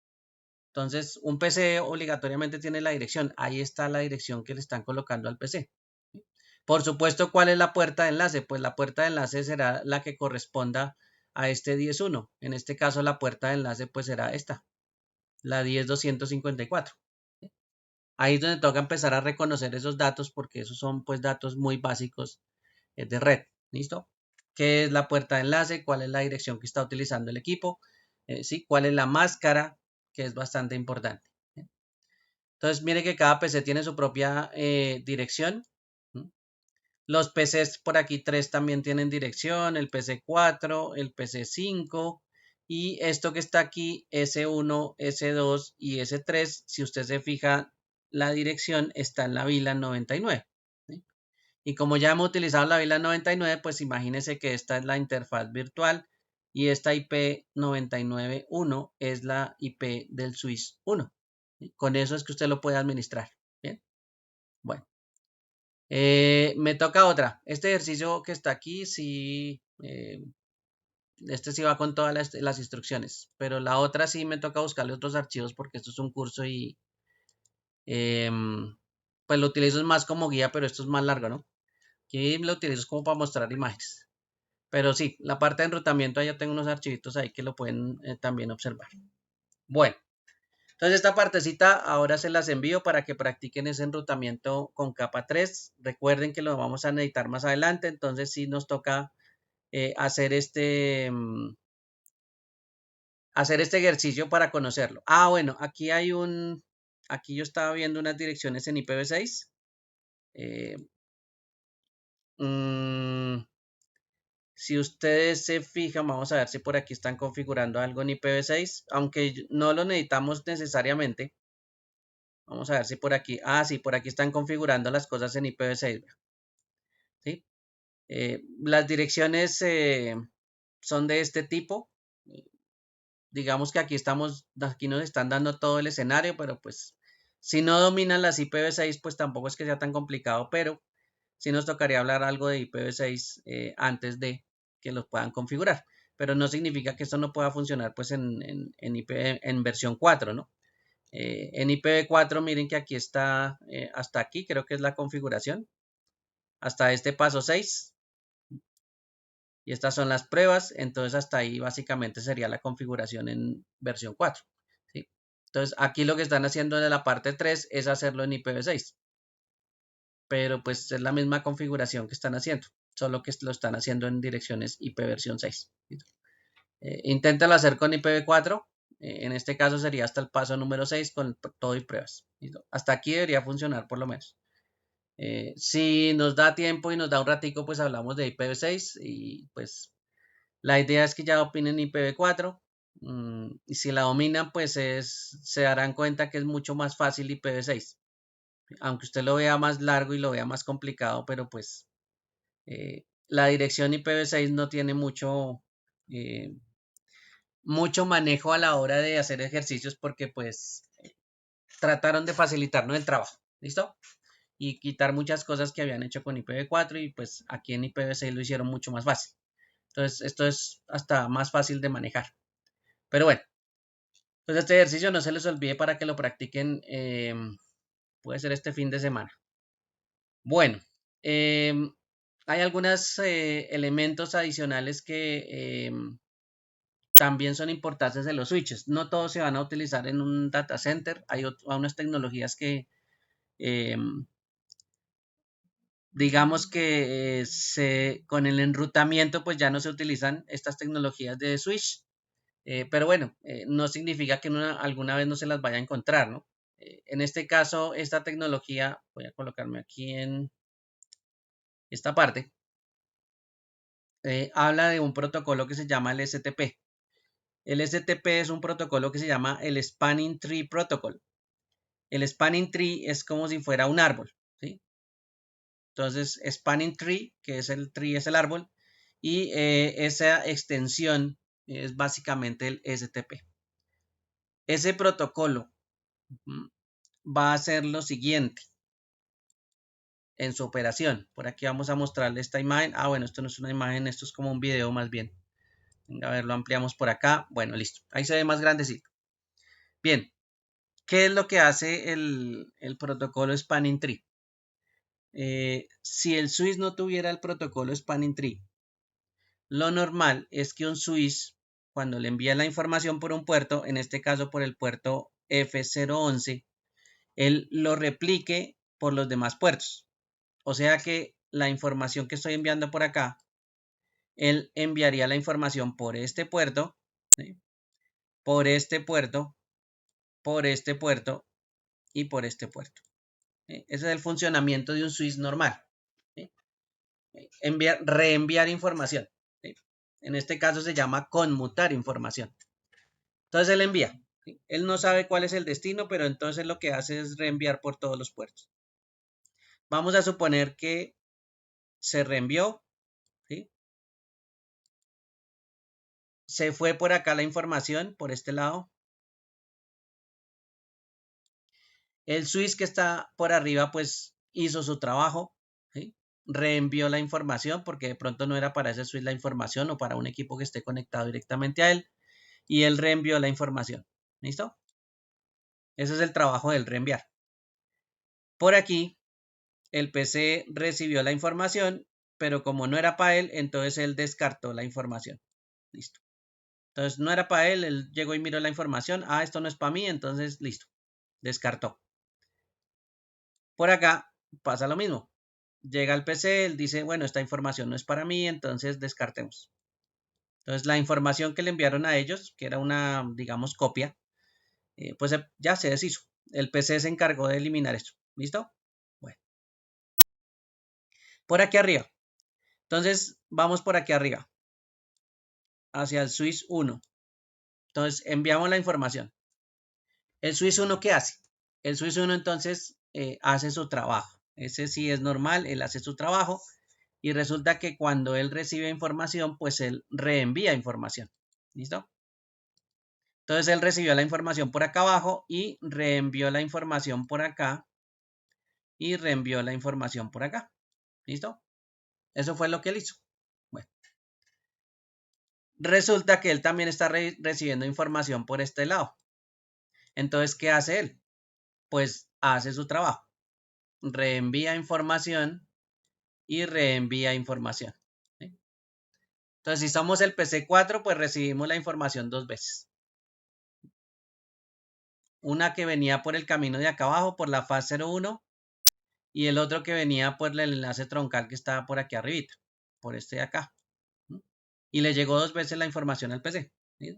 Speaker 1: Entonces, un PC obligatoriamente tiene la dirección. Ahí está la dirección que le están colocando al PC. ¿Sí? Por supuesto, ¿cuál es la puerta de enlace? Pues la puerta de enlace será la que corresponda a este 10.1. En este caso, la puerta de enlace pues será esta, la 10.254. ¿Sí? Ahí es donde toca empezar a reconocer esos datos porque esos son pues datos muy básicos de red. ¿Listo? ¿Qué es la puerta de enlace? ¿Cuál es la dirección que está utilizando el equipo? ¿Sí? ¿Cuál es la máscara? Que es bastante importante. ¿Sí? Entonces, mire que cada PC tiene su propia dirección. ¿Sí? Los PCs por aquí 3 también tienen dirección, el PC 4, el PC 5 y esto que está aquí, S1, S2 y S3, si usted se fija, la dirección está en la VLAN 99. ¿Sí? Y como ya hemos utilizado la VLAN 99, pues imagínese que esta es la interfaz virtual y esta IP 991 es la IP del switch 1. ¿Sí? Con eso es que usted lo puede administrar. Bien, bueno. Me toca otra. Este ejercicio que está aquí, sí, este sí va con todas las instrucciones, pero la otra sí me toca buscarle otros archivos porque esto es un curso y pues lo utilizo más como guía, pero esto es más largo, ¿no? Aquí lo utilizo como para mostrar imágenes. Pero sí, la parte de enrutamiento, ya tengo unos archivitos ahí que lo pueden también observar. Bueno, entonces esta partecita ahora se las envío para que practiquen ese enrutamiento con capa 3. Recuerden que lo vamos a necesitar más adelante, entonces sí nos toca hacer este ejercicio para conocerlo. Bueno, aquí yo estaba viendo unas direcciones en IPv6. Eh, mm, si ustedes se fijan, vamos a ver si por aquí están configurando algo en IPv6, aunque no lo necesitamos necesariamente. Vamos a ver si por aquí, sí, por aquí están configurando las cosas en IPv6. ¿Sí? Las direcciones son de este tipo. Digamos que aquí nos están dando todo el escenario, pero pues si no dominan las IPv6, pues tampoco es que sea tan complicado, pero sí nos tocaría hablar algo de IPv6 antes de que los puedan configurar. pero no significa que esto no pueda funcionar pues en versión 4, ¿no? En IPv4, miren que aquí está, hasta aquí creo que es la configuración, hasta este paso 6, y estas son las pruebas, entonces hasta ahí básicamente sería la configuración en versión 4, ¿sí? Entonces aquí lo que están haciendo en la parte 3 es hacerlo en IPv6, pero pues es la misma configuración que están haciendo, solo que lo están haciendo en direcciones IP versión 6. Inténtalo hacer con IPv4, en este caso sería hasta el paso número 6 con todo y pruebas. ¿Listo? Hasta aquí debería funcionar por lo menos. Si nos da tiempo y nos da un ratico, pues hablamos de IPv6 y pues la idea es que ya opinen IPv4. Y si la dominan, pues se darán cuenta que es mucho más fácil IPv6. Aunque usted lo vea más largo y lo vea más complicado, pero pues la dirección IPv6 no tiene eh, mucho manejo a la hora de hacer ejercicios porque pues trataron de facilitarnos el trabajo, ¿listo? Y quitar muchas cosas que habían hecho con IPv4 y pues aquí en IPv6 lo hicieron mucho más fácil. Entonces esto es hasta más fácil de manejar. Pero bueno, pues este ejercicio no se les olvide para que lo practiquen, puede ser este fin de semana. Bueno, hay algunos elementos adicionales que también son importantes en los switches. No todos se van a utilizar en un data center. Hay unas tecnologías que, eh, digamos que con el enrutamiento, pues ya no se utilizan estas tecnologías de switch. Pero bueno, no significa que alguna vez no se las vaya a encontrar, ¿no? En este caso, esta tecnología, voy a colocarme aquí en esta parte, habla de un protocolo que se llama el STP. El STP es un protocolo que se llama el Spanning Tree Protocol. El Spanning Tree es como si fuera un árbol, ¿sí? Entonces, Spanning Tree, que es el tree, es el árbol, y esa extensión es básicamente el STP. Ese protocolo va a hacer lo siguiente en su operación. Por aquí vamos a mostrarle esta imagen. Bueno, esto no es una imagen, esto es como un video más bien. A ver, lo ampliamos por acá. Bueno, listo. Ahí se ve más grandecito. Bien, ¿qué es lo que hace el protocolo Spanning Tree? Si el switch no tuviera el protocolo Spanning Tree, lo normal es que un switch, cuando le envía la información por un puerto, en este caso por el puerto F011, él lo replique por los demás puertos. O sea que la información que estoy enviando por acá, él enviaría la información por este puerto, ¿sí? Por este puerto, por este puerto y por este puerto. ¿Sí? Ese es el funcionamiento de un switch normal. ¿Sí? Reenviar información. ¿Sí? En este caso se llama conmutar información. Entonces él envía. ¿Sí? Él no sabe cuál es el destino, pero entonces lo que hace es reenviar por todos los puertos. Vamos a suponer que se reenvió. ¿Sí? Se fue por acá la información, por este lado. El switch que está por arriba, pues hizo su trabajo. ¿Sí? Reenvió la información porque de pronto no era para ese switch la información o para un equipo que esté conectado directamente a él. Y él reenvió la información. ¿Listo? Ese es el trabajo del reenviar. Por aquí, el PC recibió la información, pero como no era para él, entonces él descartó la información. Listo. Entonces no era para él, él llegó y miró la información. Esto no es para mí, entonces listo. Descartó. Por acá pasa lo mismo. Llega al PC, él dice, bueno, esta información no es para mí, entonces descartemos. Entonces la información que le enviaron a ellos, que era una, digamos, copia, pues ya se deshizo. El PC se encargó de eliminar esto. ¿Listo? Bueno. Por aquí arriba. Entonces vamos por aquí arriba. Hacia el switch 1. Entonces enviamos la información. ¿El switch 1 qué hace? El switch 1 entonces hace su trabajo. Ese sí es normal, él hace su trabajo. Y resulta que cuando él recibe información, pues él reenvía información. ¿Listo? Entonces él recibió la información por acá abajo y reenvió la información por acá y reenvió la información por acá. ¿Listo? Eso fue lo que él hizo. Bueno, Resulta que él también está recibiendo información por este lado. Entonces, ¿qué hace él? Pues hace su trabajo. Reenvía información y reenvía información. ¿Sí? Entonces, si somos el PC4, pues recibimos la información 2 veces. Una que venía por el camino de acá abajo, por la faz 01, y el otro que venía por el enlace troncal que estaba por aquí arribita, por este de acá. Y le llegó 2 veces la información al PC. ¿Sí?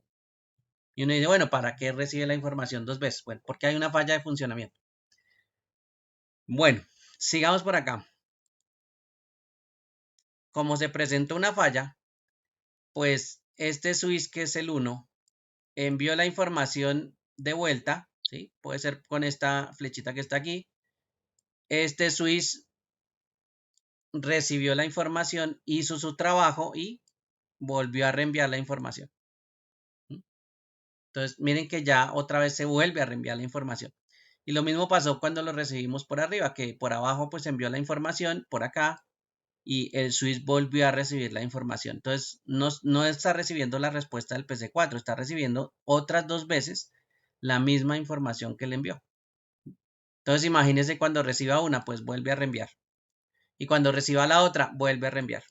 Speaker 1: Y uno dice, bueno, ¿para qué recibe la información 2 veces? Bueno, porque hay una falla de funcionamiento. Bueno, sigamos por acá. Como se presentó una falla, pues este switch que es el 1 envió la información de vuelta, ¿sí? Puede ser con esta flechita que está aquí. Este switch recibió la información, hizo su trabajo y volvió a reenviar la información. Entonces, miren que ya otra vez se vuelve a reenviar la información. Y lo mismo pasó cuando lo recibimos por arriba, que por abajo pues envió la información por acá y el switch volvió a recibir la información. Entonces, no está recibiendo la respuesta del PC4, está recibiendo otras 2 veces la misma información que le envió. Entonces, imagínense cuando reciba una, pues vuelve a reenviar. Y cuando reciba la otra, vuelve a reenviar.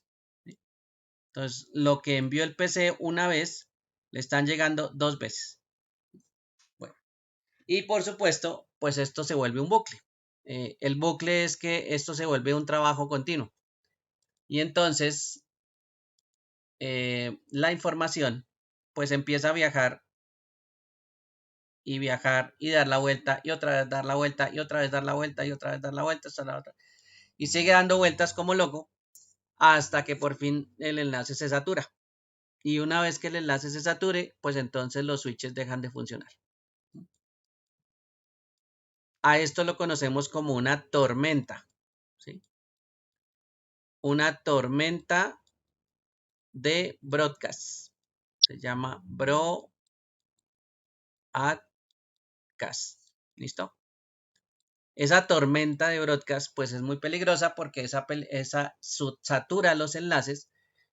Speaker 1: Entonces, lo que envió el PC una vez, le están llegando 2 veces. Bueno, y por supuesto, pues esto se vuelve un bucle. El bucle es que esto se vuelve un trabajo continuo. Y entonces, la información, pues empieza a viajar y viajar y dar la vuelta y otra vez dar la vuelta y otra vez dar la vuelta y otra vez dar la vuelta hasta la otra. Y sigue dando vueltas como loco hasta que por fin el enlace se satura. Y una vez que el enlace se sature, pues entonces los switches dejan de funcionar. A esto lo conocemos como una tormenta, ¿sí? Una tormenta de broadcast. Se llama broadcast. ¿Listo? Esa tormenta de broadcast pues es muy peligrosa porque esa satura los enlaces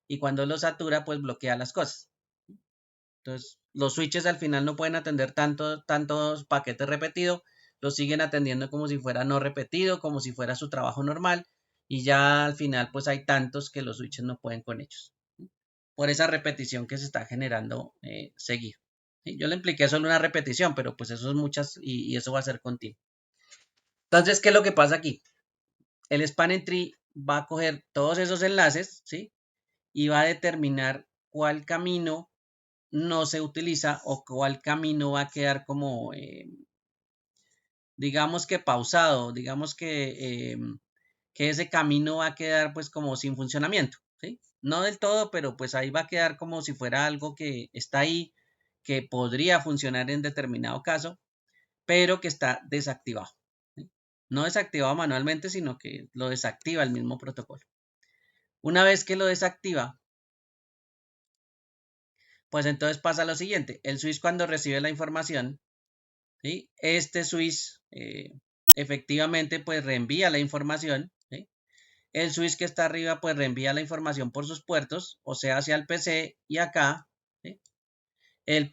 Speaker 1: y cuando los satura pues bloquea las cosas. Entonces los switches al final no pueden atender tantos paquetes repetidos, los siguen atendiendo como si fuera no repetido, como si fuera su trabajo normal y ya al final pues hay tantos que los switches no pueden con ellos por esa repetición que se está generando seguido. ¿Sí? Yo le impliqué solo una repetición, pero pues eso es muchas y eso va a ser continuo. Entonces, ¿qué es lo que pasa aquí? El spanning tree va a coger todos esos enlaces, ¿sí? Y va a determinar cuál camino no se utiliza o cuál camino va a quedar como, digamos que pausado, digamos que ese camino va a quedar pues como sin funcionamiento, ¿sí? No del todo, pero pues ahí va a quedar como si fuera algo que está ahí, que podría funcionar en determinado caso, pero que está desactivado. ¿Sí? No desactivado manualmente, sino que lo desactiva el mismo protocolo. Una vez que lo desactiva, pues entonces pasa lo siguiente. El switch cuando recibe la información, ¿sí? Este switch efectivamente pues reenvía la información. ¿Sí? El switch que está arriba pues reenvía la información por sus puertos, o sea, hacia el PC y acá. ¿Sí? El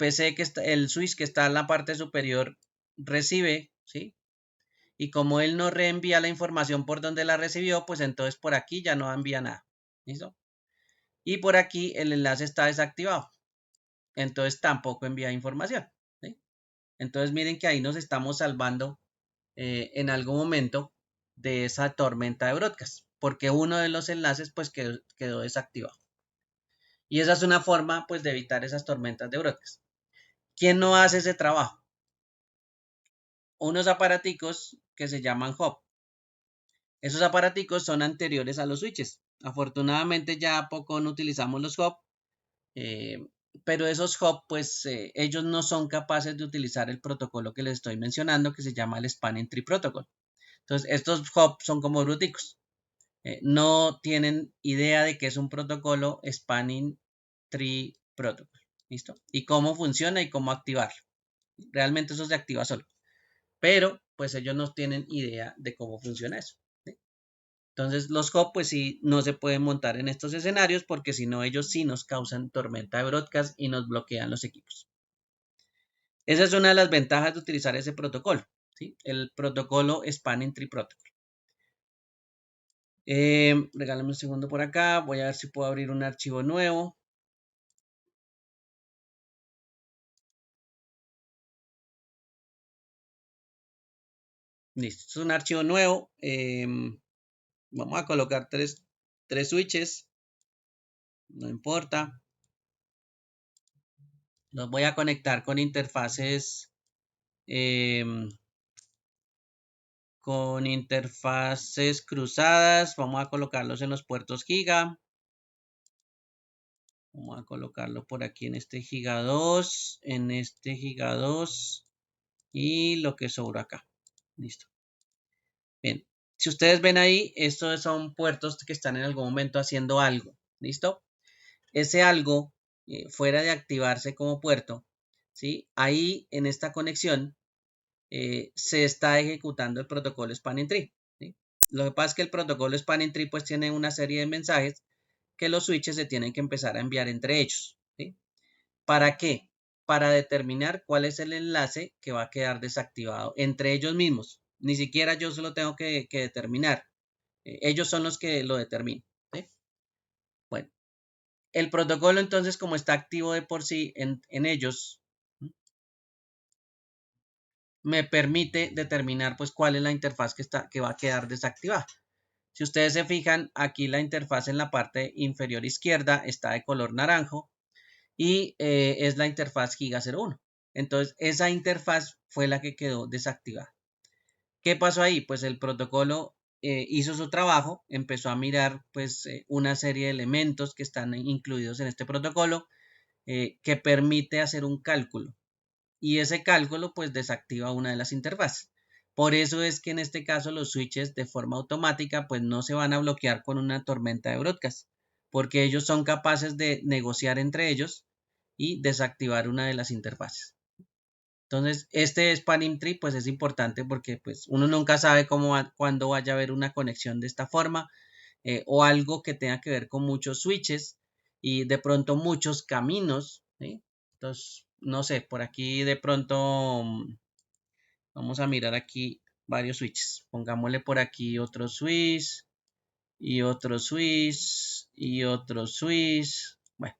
Speaker 1: switch que está en la parte superior recibe, ¿sí? Y como él no reenvía la información por donde la recibió, pues entonces por aquí ya no envía nada. ¿Listo? Y por aquí el enlace está desactivado. Entonces tampoco envía información. ¿Sí? Entonces miren que ahí nos estamos salvando en algún momento de esa tormenta de broadcast, porque uno de los enlaces pues quedó desactivado. Y esa es una forma pues de evitar esas tormentas de broadcast. ¿Quién no hace ese trabajo? Unos aparaticos que se llaman hub. Esos aparaticos son anteriores a los switches. Afortunadamente ya poco no utilizamos los hub, eh, pero esos hub pues ellos no son capaces de utilizar el protocolo que les estoy mencionando que se llama el Spanning Tree Protocol. Entonces estos hub son como bruticos. No tienen idea de qué es un protocolo Spanning Tree Protocol. ¿Listo? Y cómo funciona y cómo activarlo. Realmente eso se activa solo. Pero pues ellos no tienen idea de cómo funciona eso. ¿Sí? Entonces los hub pues sí no se pueden montar en estos escenarios porque si no ellos sí nos causan tormenta de broadcast y nos bloquean los equipos. Esa es una de las ventajas de utilizar ese protocolo, ¿sí? El protocolo Spanning Tree Protocol. Regálame un segundo por acá, voy a ver si puedo abrir un archivo nuevo. Listo, es un archivo nuevo. Vamos a colocar tres switches, no importa. Los voy a conectar con interfaces cruzadas. Vamos a colocarlos en los puertos giga. Vamos a colocarlo por aquí en este giga 2, en este giga 2 y lo que sobra acá. Listo. Bien. Si ustedes ven ahí, estos son puertos que están en algún momento haciendo algo. ¿Listo? Ese algo, fuera de activarse como puerto, ¿sí? Ahí en esta conexión se está ejecutando el protocolo Spanning Tree, ¿sí? Lo que pasa es que el protocolo Spanning Tree pues tiene una serie de mensajes que los switches se tienen que empezar a enviar entre ellos, ¿sí? ¿Para qué? Para determinar cuál es el enlace que va a quedar desactivado entre ellos mismos. Ni siquiera yo se lo tengo que determinar. Ellos son los que lo determinan, ¿sí? Bueno, el protocolo entonces como está activo de por sí en ellos, me permite determinar pues cuál es la interfaz que va a quedar desactivada. Si ustedes se fijan, aquí la interfaz en la parte inferior izquierda está de color naranjo y es la interfaz Giga 01. Entonces, esa interfaz fue la que quedó desactivada. ¿Qué pasó ahí? Pues el protocolo hizo su trabajo, empezó a mirar pues una serie de elementos que están incluidos en este protocolo que permite hacer un cálculo y ese cálculo pues desactiva una de las interfaces. Por eso es que en este caso los switches de forma automática pues no se van a bloquear con una tormenta de broadcast porque ellos son capaces de negociar entre ellos y desactivar una de las interfaces. Entonces, este spanning tree pues es importante porque pues uno nunca sabe cuándo vaya a haber una conexión de esta forma o algo que tenga que ver con muchos switches y de pronto muchos caminos, ¿sí? Entonces, no sé, por aquí de pronto vamos a mirar aquí varios switches. Pongámosle por aquí otro switch y otro switch y otro switch. Bueno,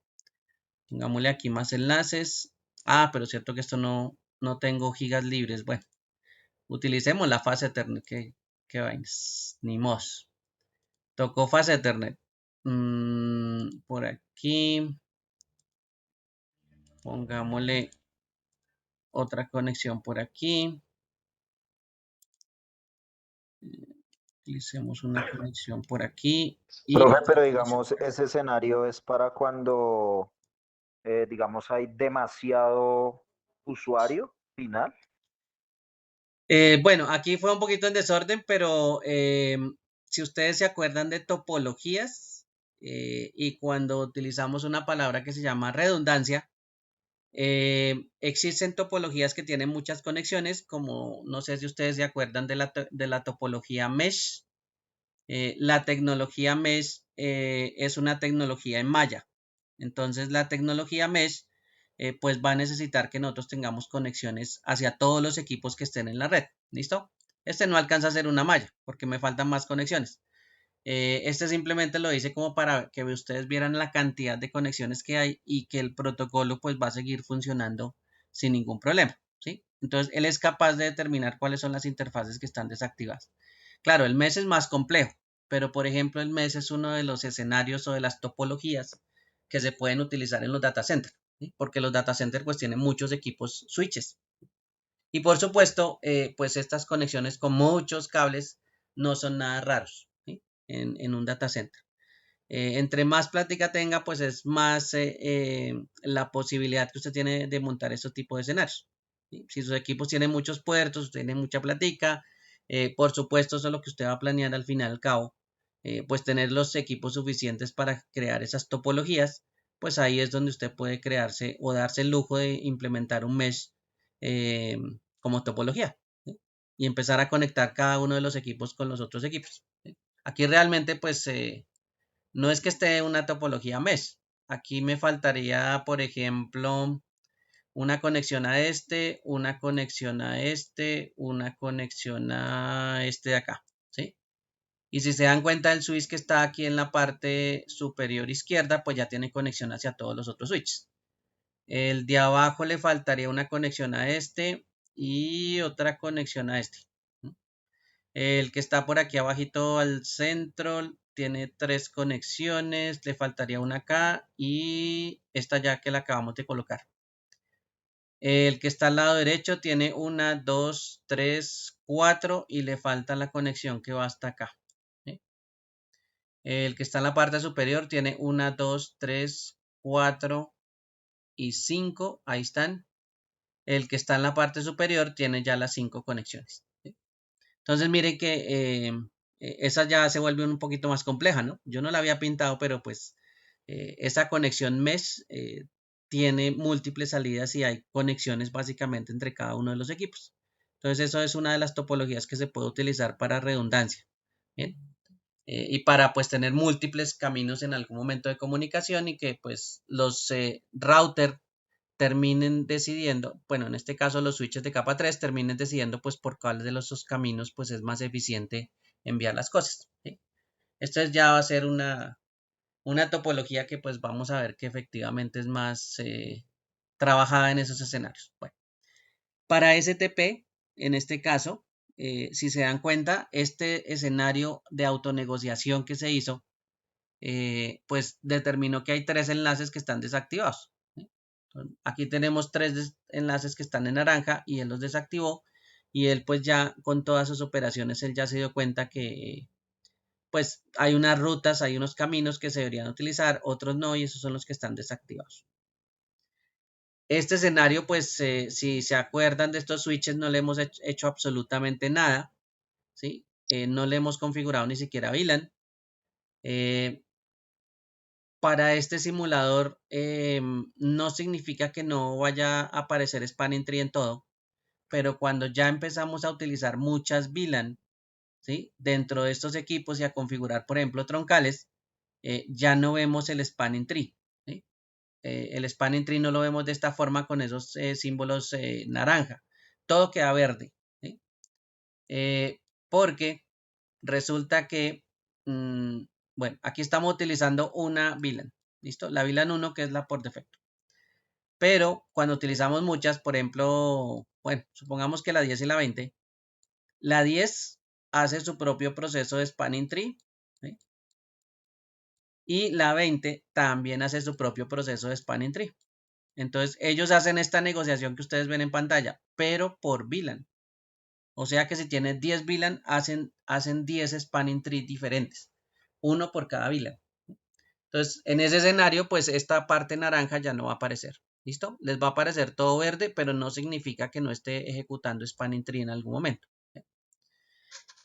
Speaker 1: pongámosle aquí más enlaces. Ah, pero es cierto que esto no tengo gigas libres. Bueno, utilicemos la fase Ethernet. ¿Qué vainas? Ni mos. Tocó fase Ethernet. Por aquí. Pongámosle otra conexión por aquí. Utilicemos una conexión por aquí. Y
Speaker 3: Profe,
Speaker 1: otra
Speaker 3: pero
Speaker 1: conexión
Speaker 3: digamos,
Speaker 1: por acá.
Speaker 3: ese escenario es para cuando, digamos, hay demasiado usuario final.
Speaker 1: Bueno, aquí fue un poquito en desorden, pero si ustedes se acuerdan de topologías y cuando utilizamos una palabra que se llama redundancia, existen topologías que tienen muchas conexiones, como no sé si ustedes se acuerdan de la topología mesh. La tecnología mesh es una tecnología en malla. Entonces la tecnología mesh pues va a necesitar que nosotros tengamos conexiones hacia todos los equipos que estén en la red. ¿Listo? Este no alcanza a ser una malla porque me faltan más conexiones. Este simplemente lo hice como para que ustedes vieran la cantidad de conexiones que hay y que el protocolo pues va a seguir funcionando sin ningún problema, ¿sí? Entonces él es capaz de determinar cuáles son las interfaces que están desactivadas. Claro, el MES es más complejo, pero por ejemplo el MES es uno de los escenarios o de las topologías que se pueden utilizar en los data centers, ¿sí? Porque los data centers pues tienen muchos equipos switches. Y por supuesto, pues estas conexiones con muchos cables no son nada raros, ¿sí? En un data center. Entre más plática tenga, pues es más la posibilidad que usted tiene de montar este tipo de escenarios. ¿Sí? Si sus equipos tienen muchos puertos, tiene mucha plática, por supuesto, eso es lo que usted va a planear al final al cabo, pues tener los equipos suficientes para crear esas topologías, pues ahí es donde usted puede crearse o darse el lujo de implementar un mesh eh, como topología, ¿sí? Y empezar a conectar cada uno de los equipos con los otros equipos, ¿sí? Aquí realmente pues no es que esté una topología mesh. Aquí me faltaría, por ejemplo, una conexión a este, una conexión a este, una conexión a este de acá, ¿sí? Y si se dan cuenta, el switch que está aquí en la parte superior izquierda, pues ya tiene conexión hacia todos los otros switches. El de abajo le faltaría una conexión a este y otra conexión a este. El que está por aquí abajito al centro tiene 3 conexiones, le faltaría una acá y esta ya que la acabamos de colocar. El que está al lado derecho tiene 1, 2, 3, 4 y le falta la conexión que va hasta acá. ¿Sí? El que está en la parte superior tiene 1, 2, 3, 4 y 5. Ahí están. El que está en la parte superior tiene ya las 5 conexiones. ¿Sí? Entonces miren que esa ya se vuelve un poquito más compleja, ¿no? Yo no la había pintado, pero pues esa conexión mesh tiene múltiples salidas y hay conexiones básicamente entre cada uno de los equipos. Entonces eso es una de las topologías que se puede utilizar para redundancia. ¿Bien? Y para pues tener múltiples caminos en algún momento de comunicación y que pues los router terminen decidiendo, bueno, en este caso los switches de capa 3 terminen decidiendo pues por cuál de los dos caminos pues es más eficiente enviar las cosas. ¿Sí? Esto ya va a ser una topología que pues vamos a ver que efectivamente es más trabajada en esos escenarios. Bueno, para STP, en este caso, si se dan cuenta, este escenario de autonegociación que se hizo, pues determinó que hay 3 enlaces que están desactivados. ¿Sí? Aquí tenemos 3 enlaces que están en naranja y él los desactivó y él pues ya con todas sus operaciones él ya se dio cuenta que pues hay unas rutas, hay unos caminos que se deberían utilizar, otros no y esos son los que están desactivados. Este escenario pues si se acuerdan de estos switches no le hemos hecho absolutamente nada, ¿sí? No le hemos configurado ni siquiera VLAN. Para este simulador no significa que no vaya a aparecer spanning tree en todo, pero cuando ya empezamos a utilizar muchas VLAN, ¿sí? Dentro de estos equipos y a configurar, por ejemplo, troncales, ya no vemos el spanning tree. ¿Sí? El spanning tree no lo vemos de esta forma con esos símbolos naranja. Todo queda verde. ¿Sí? Porque resulta que, bueno, aquí estamos utilizando una VLAN. ¿Listo? La VLAN 1 que es la por defecto. Pero cuando utilizamos muchas, por ejemplo, bueno, supongamos que la 10 y la 10 hace su propio proceso de spanning tree, ¿sí? Y la 20 también hace su propio proceso de spanning tree. Entonces, ellos hacen esta negociación que ustedes ven en pantalla, pero por VLAN. O sea que si tienes 10 VLAN, hacen 10 spanning tree diferentes, uno por cada VLAN. Entonces, en ese escenario, pues esta parte naranja ya no va a aparecer. ¿Listo? Les va a aparecer todo verde, pero no significa que no esté ejecutando spanning tree en algún momento.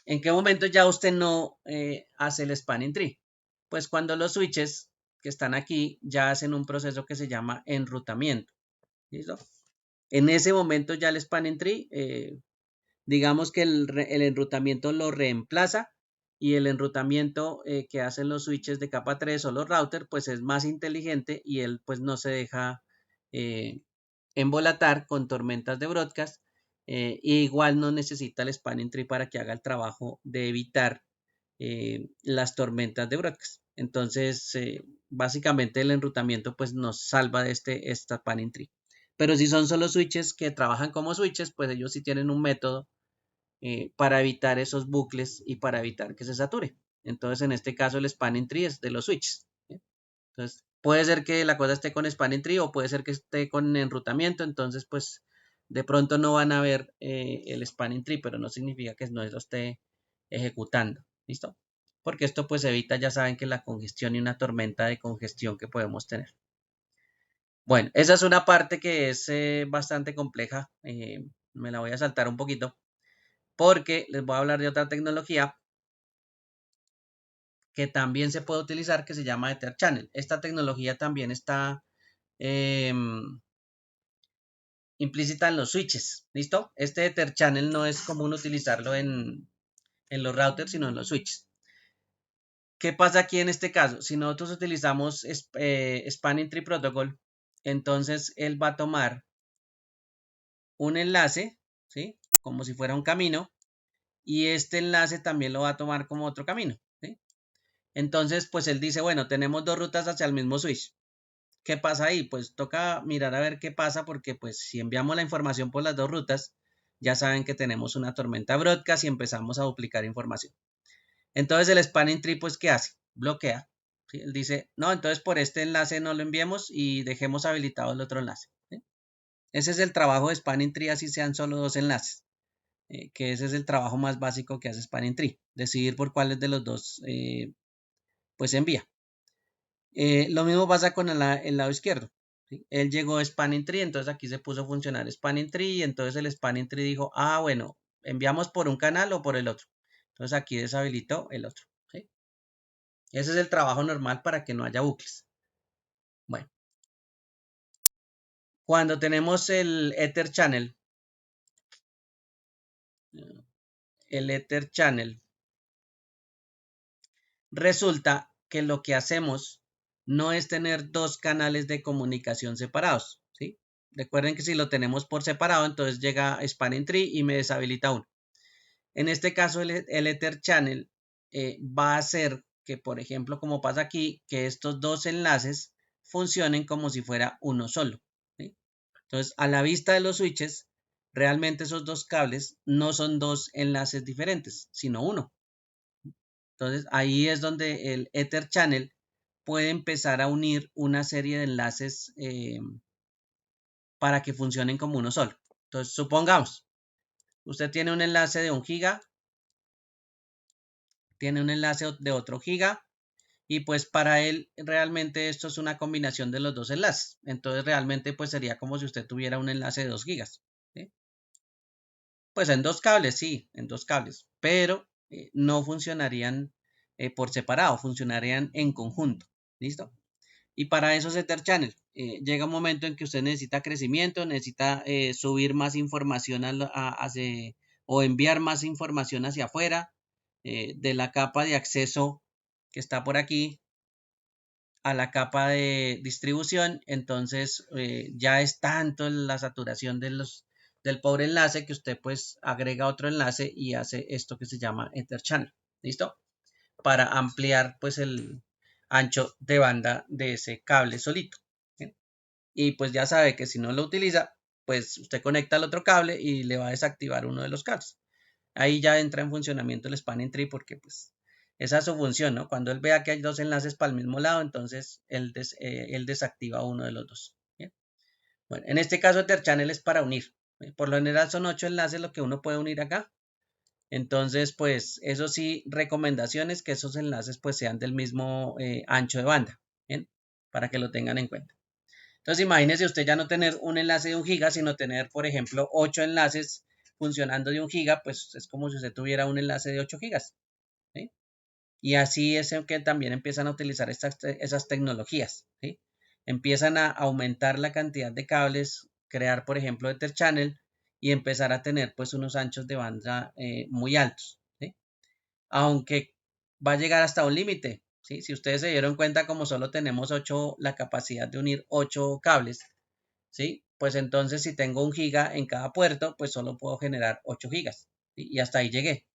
Speaker 1: ¿En qué momento ya usted no hace el spanning tree? Pues cuando los switches que están aquí ya hacen un proceso que se llama enrutamiento. ¿Listo? En ese momento ya el spanning tree, digamos que el enrutamiento lo reemplaza y el enrutamiento que hacen los switches de capa 3 o los routers, pues es más inteligente y él pues no se deja embolatar con tormentas de broadcast. Igual no necesita el spanning tree para que haga el trabajo de evitar las tormentas de broadcast. Entonces, básicamente el enrutamiento pues nos salva de esta spanning tree. Pero si son solo switches que trabajan como switches, pues ellos sí tienen un método para evitar esos bucles y para evitar que se sature. Entonces, en este caso, el spanning tree es de los switches. ¿Sí? Entonces, puede ser que la cosa esté con spanning tree o puede ser que esté con enrutamiento. Entonces, pues, de pronto no van a ver el spanning tree, pero no significa que no lo esté ejecutando. ¿Listo? Porque esto, pues, evita, ya saben, que la congestión y una tormenta de congestión que podemos tener. Bueno, esa es una parte que es bastante compleja. Me la voy a saltar un poquito porque les voy a hablar de otra tecnología que también se puede utilizar que se llama Ether Channel. Esta tecnología también está implícita en los switches, ¿listo? Este Ether Channel no es común utilizarlo en los routers, sino en los switches. ¿Qué pasa aquí en este caso? Si nosotros utilizamos Spanning Tree Protocol, entonces él va a tomar un enlace, ¿sí? Como si fuera un camino, y este enlace también lo va a tomar como otro camino, ¿sí? Entonces, pues él dice, bueno, tenemos dos rutas hacia el mismo switch. ¿Qué pasa ahí? Pues toca mirar a ver qué pasa, porque pues si enviamos la información por las dos rutas, ya saben que tenemos una tormenta broadcast y empezamos a duplicar información. Entonces el spanning tree, pues, ¿qué hace? Bloquea. ¿Sí? Él dice, no, entonces por este enlace no lo enviemos y dejemos habilitado el otro enlace. ¿Sí? Ese es el trabajo de spanning tree, así sean solo dos enlaces. Que ese es el trabajo más básico que hace spanning tree. Decidir por cuáles de los dos, pues, envía. Lo mismo pasa con el lado izquierdo. ¿Sí? Él llegó a spanning tree, entonces aquí se puso a funcionar spanning tree y entonces el spanning tree dijo, ah, bueno, enviamos por un canal o por el otro. Entonces aquí deshabilitó el otro. ¿Sí? Ese es el trabajo normal para que no haya bucles. Bueno, cuando tenemos el Ether Channel, resulta que lo que hacemos no es tener dos canales de comunicación separados, ¿sí? Recuerden que si lo tenemos por separado, entonces llega Spanning Tree y me deshabilita uno. En este caso, el Ether Channel va a hacer que, por ejemplo, como pasa aquí, que estos dos enlaces funcionen como si fuera uno solo. ¿Sí? Entonces, a la vista de los switches, realmente esos dos cables no son dos enlaces diferentes, sino uno. Entonces, ahí es donde el Ether Channel puede empezar a unir una serie de enlaces para que funcionen como uno solo. Entonces, supongamos, usted tiene un enlace de 1 giga, tiene un enlace de otro giga, y pues para él realmente esto es una combinación de los dos enlaces. Entonces, realmente pues sería como si usted tuviera un enlace de 2 gigas. ¿Sí? Pues en dos cables, sí, en dos cables, pero no funcionarían por separado, funcionarían en conjunto. ¿Listo? Y para eso es Ether Channel. Llega un momento en que usted necesita crecimiento, necesita subir más información o enviar más información hacia afuera de la capa de acceso que está por aquí a la capa de distribución. Entonces ya es tanto la saturación del pobre enlace que usted pues agrega otro enlace y hace esto que se llama Ether Channel. ¿Listo? Para ampliar pues el ancho de banda de ese cable solito. ¿Sí? Y pues ya sabe que si no lo utiliza, pues usted conecta al otro cable y le va a desactivar uno de los cables. Ahí ya entra en funcionamiento el spanning tree porque pues esa es su función, ¿no? Cuando él vea que hay dos enlaces para el mismo lado, entonces él desactiva uno de los dos. ¿Bien? Bueno, en este caso Ether Channel es para unir. Por lo general son 8 enlaces lo que uno puede unir acá. Entonces, pues eso sí, recomendaciones que esos enlaces pues sean del mismo ancho de banda, ¿bien? Para que lo tengan en cuenta. Entonces, imagínese usted ya no tener un enlace de 1 giga, sino tener, por ejemplo, 8 enlaces funcionando de 1 giga, pues es como si usted tuviera un enlace de 8 gigas. ¿Sí? Y así es que también empiezan a utilizar esas tecnologías. ¿Sí? Empiezan a aumentar la cantidad de cables, crear, por ejemplo, Ether Channel y empezar a tener pues unos anchos de banda muy altos. ¿Sí? Aunque va a llegar hasta un límite. ¿Sí? Si ustedes se dieron cuenta, como solo tenemos 8, la capacidad de unir 8 cables, ¿sí? Pues entonces si tengo 1 giga en cada puerto, pues solo puedo generar 8 gigas. ¿Sí? Y hasta ahí llegué.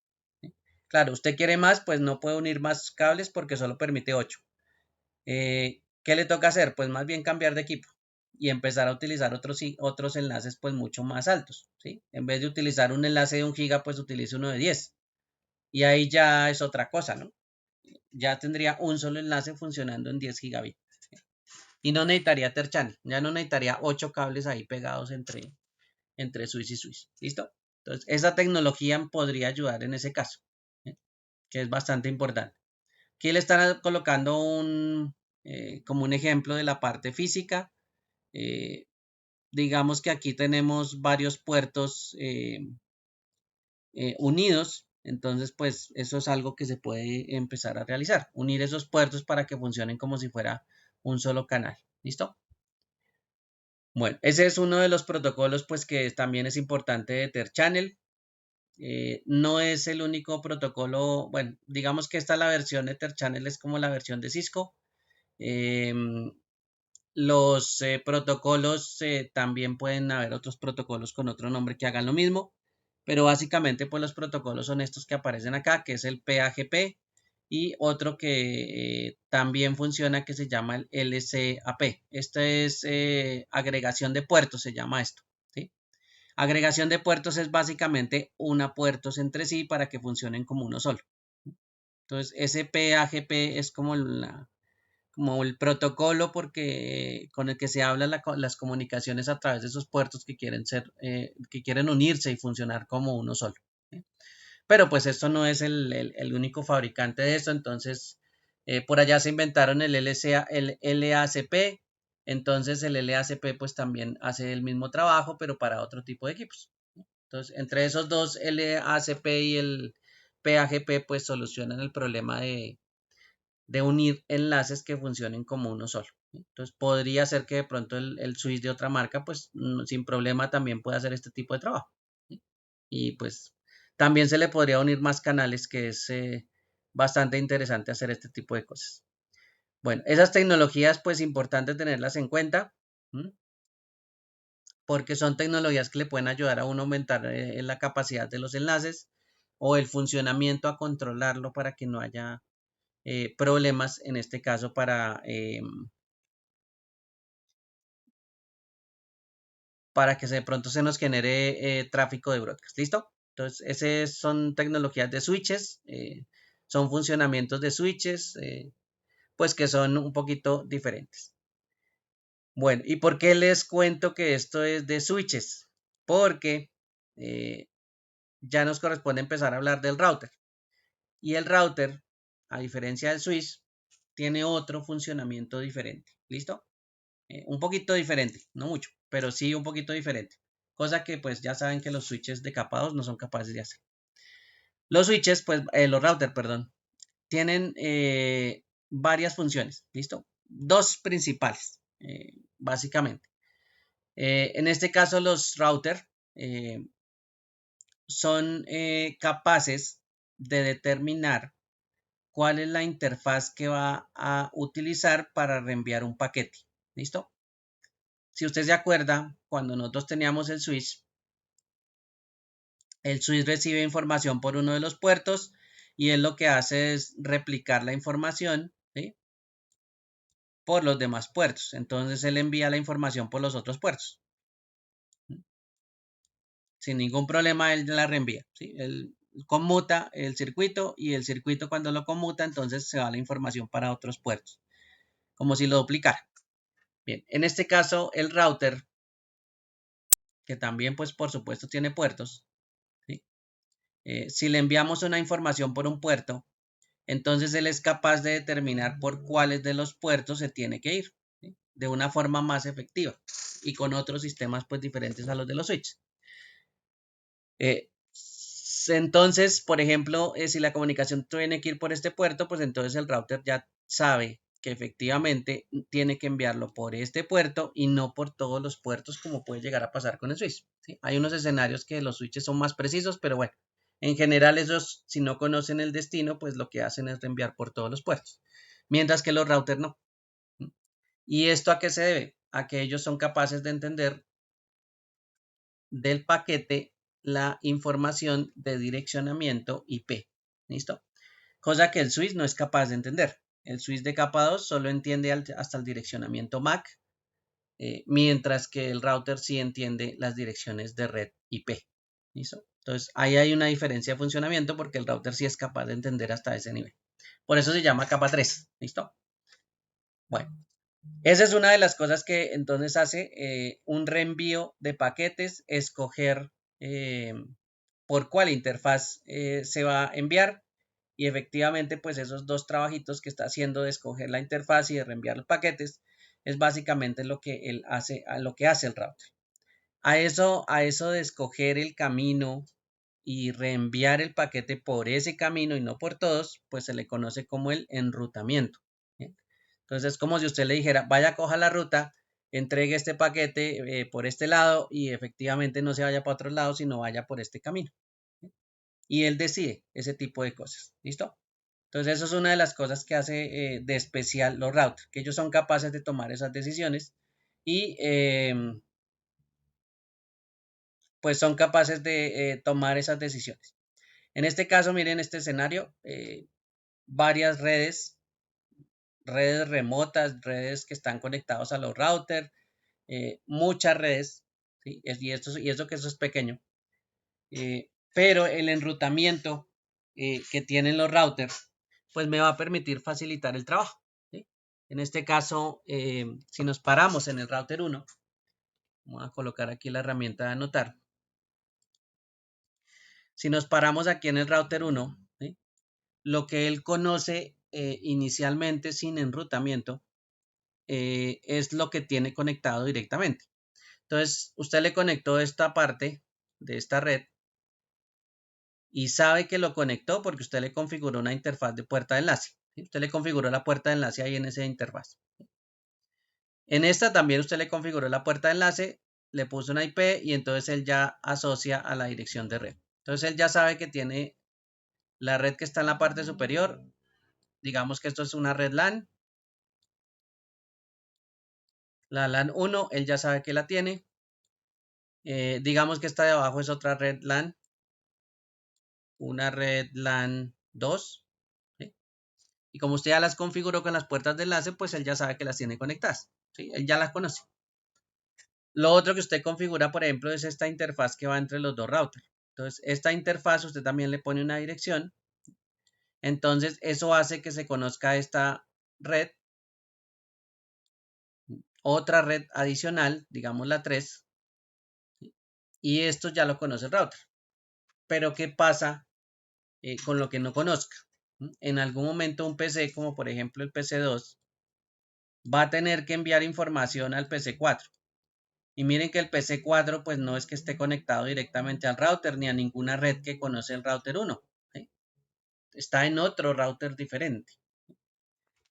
Speaker 1: ¿Sí? Claro, usted quiere más, pues no puede unir más cables porque solo permite 8. ¿Qué le toca hacer? Pues más bien cambiar de equipo y empezar a utilizar otros enlaces pues mucho más altos. ¿Sí? En vez de utilizar un enlace de 1 giga, pues utilice uno de 10. Y ahí ya es otra cosa, ¿no? Ya tendría un solo enlace funcionando en 10 gigabits. Y no necesitaría Ether Channel, ya no necesitaría 8 cables ahí pegados entre switch y switch. ¿Listo? Entonces, esa tecnología podría ayudar en ese caso, ¿sí? Que es bastante importante. Aquí le están colocando como un ejemplo de la parte física. Digamos que aquí tenemos varios puertos unidos. Entonces, pues eso es algo que se puede empezar a realizar. Unir esos puertos para que funcionen como si fuera un solo canal. ¿Listo? Bueno, ese es uno de los protocolos pues que también es importante de Ether Channel. no es el único protocolo. Bueno, digamos que esta la versión Ether Channel es como la versión de Cisco. Los protocolos, también pueden haber otros protocolos con otro nombre que hagan lo mismo, pero básicamente pues los protocolos son estos que aparecen acá, que es el PAGP, y otro que también funciona, que se llama el LCAP. Esta es agregación de puertos, se llama esto, ¿sí? Agregación de puertos es básicamente una puertos entre sí para que funcionen como uno solo. Entonces, ese PAGP es como el protocolo porque con el que se hablan las comunicaciones a través de esos puertos que que quieren unirse y funcionar como uno solo, ¿sí? Pero pues esto no es el único fabricante de esto. Entonces, por allá se inventaron el LACP. Entonces el LACP pues también hace el mismo trabajo, pero para otro tipo de equipos. Entonces, entre esos dos, LACP y el PAGP, pues solucionan el problema de unir enlaces que funcionen como uno solo. Entonces, podría ser que de pronto el switch de otra marca, pues sin problema también pueda hacer este tipo de trabajo, ¿sí? Y pues también se le podría unir más canales, que es bastante interesante hacer este tipo de cosas. Bueno, esas tecnologías, pues importante tenerlas en cuenta, ¿sí? Porque son tecnologías que le pueden ayudar a uno a aumentar la capacidad de los enlaces o el funcionamiento, a controlarlo para que no haya problemas, en este caso para que de pronto se nos genere tráfico de broadcast. ¿Listo? Entonces, esas son tecnologías de switches, son funcionamientos de switches, pues que son un poquito diferentes. Bueno, ¿y por qué les cuento que esto es de switches? Porque ya nos corresponde empezar a hablar del router. Y el router, a diferencia del switch, tiene otro funcionamiento diferente. ¿Listo? Un poquito diferente, no mucho, pero sí un poquito diferente. Cosa que pues ya saben que los switches de capa 2 no son capaces de hacer. Los switches, pues los routers, perdón, tienen varias funciones. ¿Listo? Dos principales, básicamente. En este caso, los routers son capaces de determinar cuál es la interfaz que va a utilizar para reenviar un paquete. ¿Listo? Si usted se acuerda, cuando nosotros teníamos el switch recibe información por uno de los puertos y él lo que hace es replicar la información, ¿sí?, por los demás puertos. Entonces él envía la información por los otros puertos, ¿sí? Sin ningún problema él la reenvía, ¿sí? Él conmuta el circuito y el circuito, cuando lo conmuta, entonces se va la información para otros puertos, como si lo duplicara. Bien, en este caso el router, que también pues por supuesto tiene puertos, ¿sí? Si le enviamos una información por un puerto, entonces él es capaz de determinar por cuáles de los puertos se tiene que ir, ¿sí?, de una forma más efectiva y con otros sistemas pues diferentes a los de los switches. Entonces, por ejemplo, si la comunicación tiene que ir por este puerto, pues entonces el router ya sabe que efectivamente tiene que enviarlo por este puerto y no por todos los puertos, como puede llegar a pasar con el switch, ¿sí? Hay unos escenarios que los switches son más precisos, pero bueno, en general ellos, si no conocen el destino, pues lo que hacen es enviar por todos los puertos, mientras que los routers no. ¿Y esto a qué se debe? A que ellos son capaces de entender del paquete la información de direccionamiento IP. ¿Listo? Cosa que el switch no es capaz de entender. El switch de capa 2 solo entiende hasta el direccionamiento MAC, mientras que el router sí entiende las direcciones de red IP. ¿Listo? Entonces, ahí hay una diferencia de funcionamiento porque el router sí es capaz de entender hasta ese nivel. Por eso se llama capa 3. ¿Listo? Bueno, esa es una de las cosas que entonces hace un reenvío de paquetes, escoger por cuál interfaz se va a enviar, y efectivamente pues esos dos trabajitos que está haciendo de escoger la interfaz y de reenviar los paquetes es básicamente lo que él hace, lo que hace el router. A eso de escoger el camino y reenviar el paquete por ese camino y no por todos, pues se le conoce como el enrutamiento. ¿Bien? Entonces es como si usted le dijera, vaya, coja la ruta, entregue este paquete por este lado y efectivamente no se vaya para otro lado, sino vaya por este camino. y él decide ese tipo de cosas. ¿Listo? Entonces eso es una de las cosas que hace de especial los routers, que ellos son capaces de tomar esas decisiones y pues son capaces de tomar esas decisiones. En este caso, miren este escenario, varias redes remotas, redes que están conectados a los routers, muchas redes, ¿sí? y eso que eso es pequeño, pero el enrutamiento que tienen los routers, pues me va a permitir facilitar el trabajo. ¿Sí? En este caso, si nos paramos en el router 1, vamos a colocar aquí la herramienta de anotar. Si nos paramos aquí en el router 1, ¿sí? Lo que él conoce inicialmente sin enrutamiento es lo que tiene conectado directamente. Entonces, usted le conectó esta parte de esta red y sabe que lo conectó porque usted le configuró una interfaz de puerta de enlace. ¿Sí? Usted le configuró la puerta de enlace ahí en esa interfaz. En esta también usted le configuró la puerta de enlace, le puso una IP y entonces él ya asocia a la dirección de red. Entonces él ya sabe que tiene la red que está en la parte superior. Digamos que esto es una red LAN. La LAN 1, él ya sabe que la tiene. Digamos que esta de abajo es otra red LAN. Una red LAN 2. ¿Sí? Y como usted ya las configuró con las puertas de enlace, pues él ya sabe que las tiene conectadas. ¿Sí? Él ya las conoce. Lo otro que usted configura, por ejemplo, es esta interfaz que va entre los dos routers. Entonces, esta interfaz usted también le pone una dirección. Entonces, eso hace que se conozca esta red, otra red adicional, digamos la 3, y esto ya lo conoce el router. Pero, ¿qué pasa con lo que no conozca? En algún momento un PC, como por ejemplo el PC2, va a tener que enviar información al PC4. Y miren que el PC4 pues no es que esté conectado directamente al router ni a ninguna red que conoce el router 1. ¿Sí? Está en otro router diferente.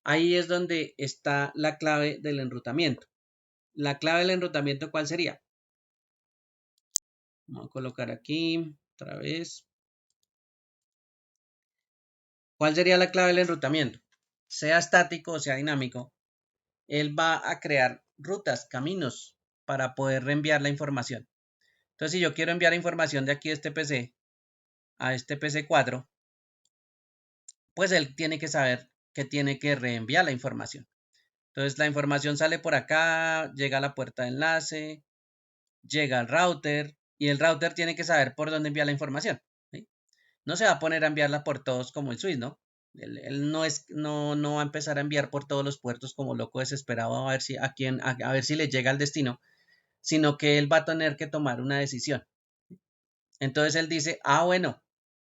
Speaker 1: Ahí es donde está la clave del enrutamiento. La clave del enrutamiento, ¿cuál sería? Vamos a colocar aquí otra vez. ¿Cuál sería la clave del enrutamiento? Sea estático o sea dinámico, él va a crear rutas, caminos para poder reenviar la información. Entonces, si yo quiero enviar información de aquí de este PC a este PC4, pues él tiene que saber que tiene que reenviar la información. Entonces, la información sale por acá, llega a la puerta de enlace, llega al router y el router tiene que saber por dónde enviar la información. ¿Sí? No se va a poner a enviarla por todos como el Swiss, ¿no? Él no va a empezar a enviar por todos los puertos como loco desesperado a ver si a ver si le llega al destino, sino que él va a tener que tomar una decisión. Entonces él dice, bueno,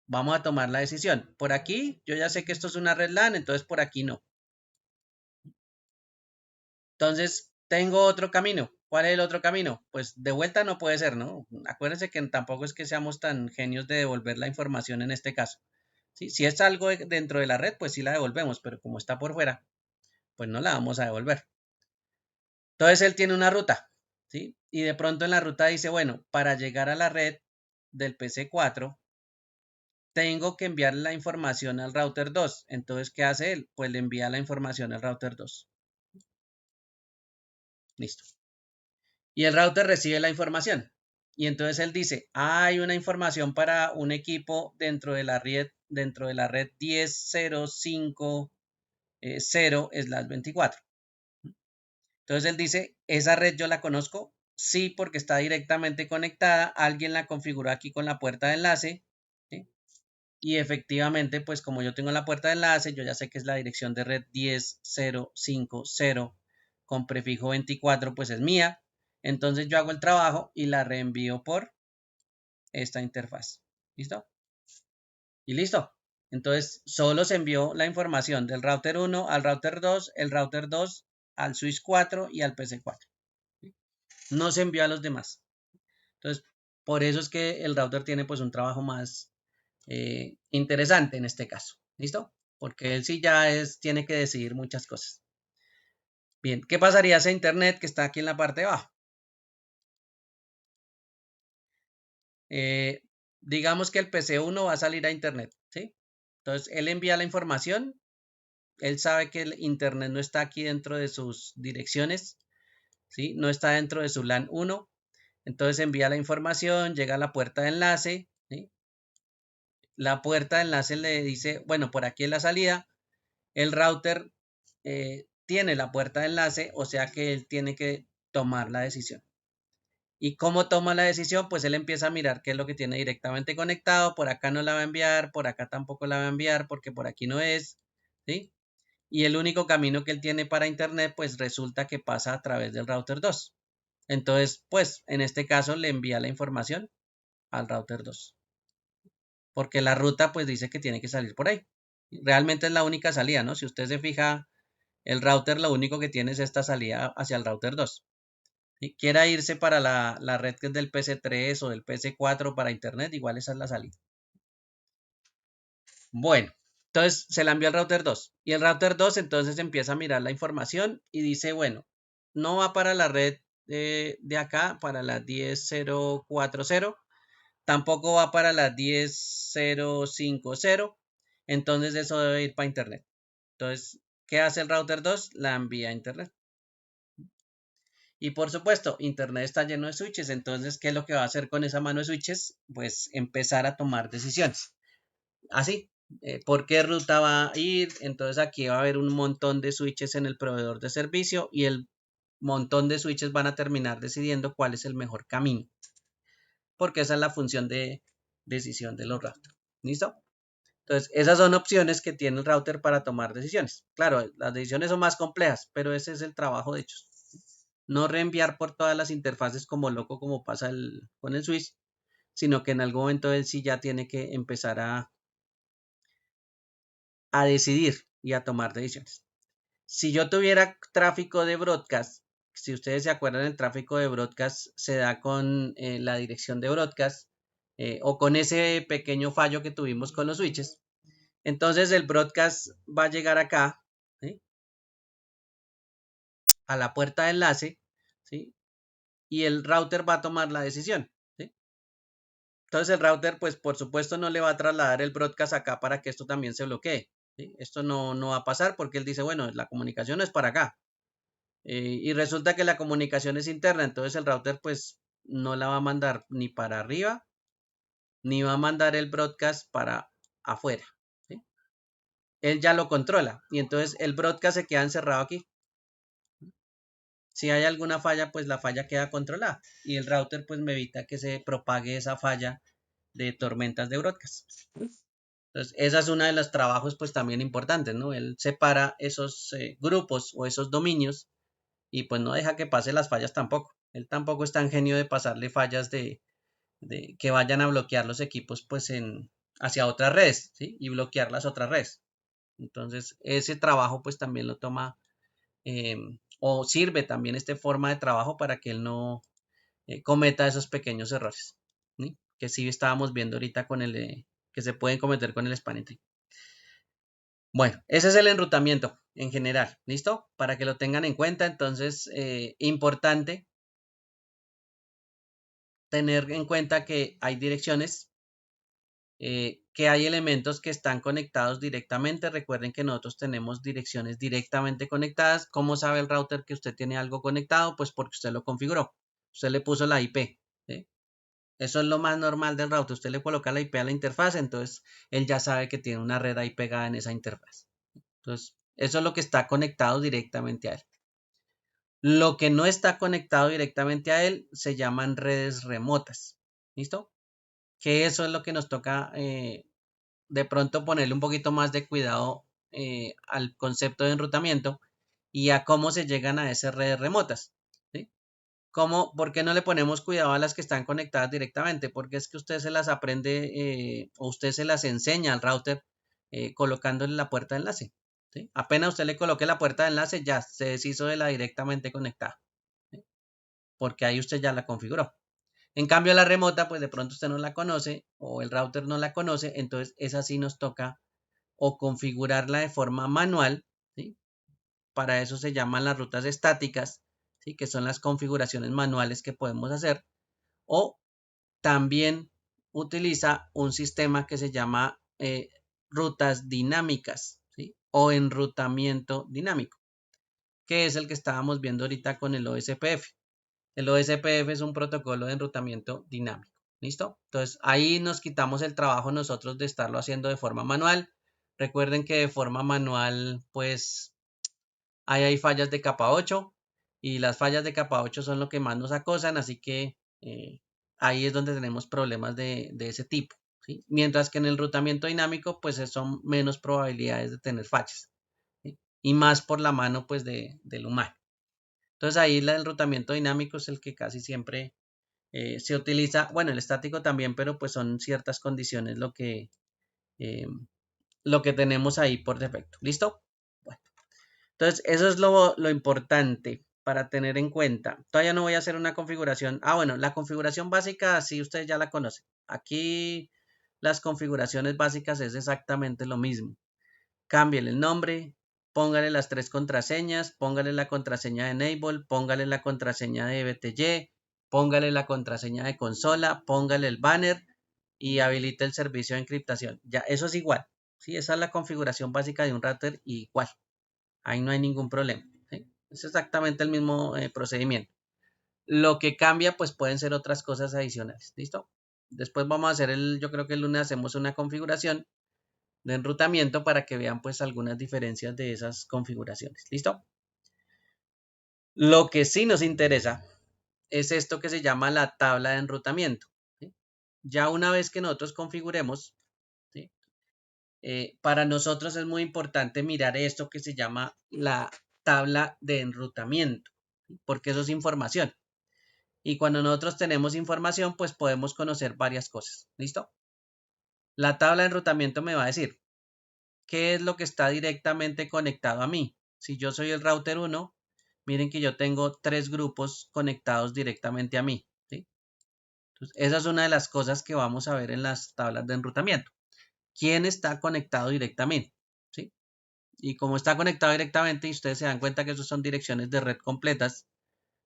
Speaker 1: vamos a tomar la decisión. Por aquí, yo ya sé que esto es una red LAN, entonces por aquí no. Entonces, tengo otro camino. ¿Cuál es el otro camino? Pues de vuelta no puede ser, ¿no? Acuérdense que tampoco es que seamos tan genios de devolver la información en este caso. ¿Sí? Si es algo dentro de la red, pues sí la devolvemos, pero como está por fuera, pues no la vamos a devolver. Entonces, él tiene una ruta, ¿sí? Y de pronto en la ruta dice, bueno, para llegar a la red del PC4, tengo que enviar la información al router 2. Entonces, ¿qué hace él? Pues le envía la información al router 2. Listo. Y el router recibe la información. Y entonces él dice, hay una información para un equipo dentro de la red 10.0.5.0/24. Entonces él dice, esa red yo la conozco. Sí, porque está directamente conectada. Alguien la configuró aquí con la puerta de enlace. ¿Sí? Y efectivamente, pues como yo tengo la puerta de enlace, yo ya sé que es la dirección de red 10.0.5.0 con prefijo 24, pues es mía. Entonces yo hago el trabajo y la reenvío por esta interfaz. ¿Listo? Y listo. Entonces solo se envió la información del router 1 al router 2, el router 2 al switch 4 y al PC4. No se envió a los demás. Entonces, por eso es que el router tiene pues un trabajo más interesante en este caso. ¿Listo? Porque él sí ya tiene que decidir muchas cosas. Bien, ¿qué pasaría ese internet que está aquí en la parte de abajo? digamos que el PC1 va a salir a internet, ¿sí? Entonces él envía la información, él sabe que el internet no está aquí dentro de sus direcciones, ¿sí? No está dentro de su LAN 1, entonces envía la información, llega a la puerta de enlace, ¿sí? La puerta de enlace le dice, bueno, por aquí es la salida, el router tiene la puerta de enlace, o sea que él tiene que tomar la decisión. ¿Y cómo toma la decisión? Pues él empieza a mirar qué es lo que tiene directamente conectado, por acá no la va a enviar, por acá tampoco la va a enviar porque por aquí no es, ¿sí? Y el único camino que él tiene para internet pues resulta que pasa a través del router 2. Entonces, pues en este caso le envía la información al router 2, porque la ruta pues dice que tiene que salir por ahí. Realmente es la única salida, ¿no? Si usted se fija, el router lo único que tiene es esta salida hacia el router 2. Si quiera irse para la red que es del PC3 o del PC4 para internet, igual esa es la salida. Bueno, entonces se la envió al router 2 y el router 2 entonces empieza a mirar la información y dice, bueno, no va para la red de acá, para la 10.040, tampoco va para la 10.050, entonces eso debe ir para internet. Entonces, ¿qué hace el router 2? La envía a internet. Y por supuesto, internet está lleno de switches, entonces, ¿qué es lo que va a hacer con esa mano de switches? Pues empezar a tomar decisiones. Así, ¿por qué ruta va a ir? Entonces aquí va a haber un montón de switches en el proveedor de servicio y el montón de switches van a terminar decidiendo cuál es el mejor camino, porque esa es la función de decisión de los routers. ¿Listo? Entonces, esas son opciones que tiene el router para tomar decisiones. Claro, las decisiones son más complejas, pero ese es el trabajo de ellos. No reenviar por todas las interfaces como loco como pasa con el switch, sino que en algún momento él sí ya tiene que empezar a decidir y a tomar decisiones. Si yo tuviera tráfico de broadcast, si ustedes se acuerdan, el tráfico de broadcast se da con la dirección de broadcast o con ese pequeño fallo que tuvimos con los switches. Entonces el broadcast va a llegar acá, ¿sí? A la puerta de enlace, ¿sí? Y el router va a tomar la decisión, ¿sí? Entonces el router, pues por supuesto no le va a trasladar el broadcast acá para que esto también se bloquee, ¿sí? Esto no va a pasar porque él dice, bueno, la comunicación no es para acá. Y resulta que la comunicación es interna, entonces el router pues no la va a mandar ni para arriba, ni va a mandar el broadcast para afuera, ¿sí? Él ya lo controla y entonces el broadcast se queda encerrado aquí. Si hay alguna falla, pues la falla queda controlada y el router pues me evita que se propague esa falla de tormentas de broadcast. Entonces, esa es una de los trabajos pues también importantes, ¿no? Él separa esos grupos o esos dominios y pues no deja que pase las fallas tampoco. Él tampoco es tan genio de pasarle fallas de que vayan a bloquear los equipos pues hacia otras redes, ¿sí? Y bloquear las otras redes. Entonces, ese trabajo pues también lo toma o sirve también esta forma de trabajo para que él no cometa esos pequeños errores, ¿sí? Que sí estábamos viendo ahorita con el que se pueden cometer con el spanning tree. Bueno, ese es el enrutamiento en general, ¿listo? Para que lo tengan en cuenta, entonces, importante tener en cuenta que hay direcciones, que hay elementos que están conectados directamente. Recuerden que nosotros tenemos direcciones directamente conectadas. ¿Cómo sabe el router que usted tiene algo conectado? Pues porque usted lo configuró. Usted le puso la IP, ¿sí? Eso es lo más normal del router. Usted le coloca la IP a la interfaz, entonces él ya sabe que tiene una red ahí pegada en esa interfaz. Entonces, eso es lo que está conectado directamente a él. Lo que no está conectado directamente a él se llaman redes remotas. ¿Listo? Que eso es lo que nos toca de pronto ponerle un poquito más de cuidado al concepto de enrutamiento y a cómo se llegan a esas redes remotas. ¿Sí? ¿Por qué no le ponemos cuidado a las que están conectadas directamente? Porque es que usted se las aprende o usted se las enseña al router colocándole la puerta de enlace. ¿Sí? Apenas usted le coloque la puerta de enlace, ya se deshizo de la directamente conectada. ¿Sí? Porque ahí usted ya la configuró. En cambio, la remota, pues de pronto usted no la conoce o el router no la conoce, entonces esa sí nos toca o configurarla de forma manual, ¿sí? Para eso se llaman las rutas estáticas, ¿sí? Que son las configuraciones manuales que podemos hacer, o también utiliza un sistema que se llama rutas dinámicas, ¿sí? O enrutamiento dinámico, que es el que estábamos viendo ahorita con el OSPF. El OSPF es un protocolo de enrutamiento dinámico. ¿Listo? Entonces ahí nos quitamos el trabajo nosotros de estarlo haciendo de forma manual. Recuerden que de forma manual, pues ahí hay fallas de capa 8 y las fallas de capa 8 son lo que más nos acosan, así que ahí es donde tenemos problemas de ese tipo. ¿Sí? Mientras que en el enrutamiento dinámico, pues son menos probabilidades de tener fallas. ¿Sí? Y más por la mano, pues, del humano. Entonces ahí el enrutamiento dinámico es el que casi siempre se utiliza, bueno, el estático también, pero pues son ciertas condiciones eh, lo que tenemos ahí por defecto. ¿Listo? Bueno, entonces eso es lo importante para tener en cuenta. Todavía no voy a hacer una configuración. Ah, bueno, la configuración básica, sí, ustedes ya la conocen. Aquí las configuraciones básicas es exactamente lo mismo. Cámbiale el nombre, póngale las 3 contraseñas, póngale la contraseña de Enable, póngale la contraseña de BTY, póngale la contraseña de consola, póngale el banner y habilite el servicio de encriptación. Ya, eso es igual. ¿Sí? Esa es la configuración básica de un router igual. Ahí no hay ningún problema. ¿Sí? Es exactamente el mismo procedimiento. Lo que cambia, pues pueden ser otras cosas adicionales. ¿Listo? Después vamos a hacer yo creo que el lunes hacemos una configuración de enrutamiento para que vean pues algunas diferencias de esas configuraciones. ¿Listo? Lo que sí nos interesa es esto que se llama la tabla de enrutamiento. ¿Sí? Ya una vez que nosotros configuremos, ¿sí? Para nosotros es muy importante mirar esto que se llama la tabla de enrutamiento, ¿sí? Porque eso es información. Y cuando nosotros tenemos información, pues podemos conocer varias cosas. ¿Listo? La tabla de enrutamiento me va a decir qué es lo que está directamente conectado a mí. Si yo soy el router 1, miren que yo tengo 3 grupos conectados directamente a mí. ¿Sí? Entonces, esa es una de las cosas que vamos a ver en las tablas de enrutamiento. ¿Quién está conectado directamente? ¿Sí? Y como está conectado directamente y ustedes se dan cuenta que esas son direcciones de red completas,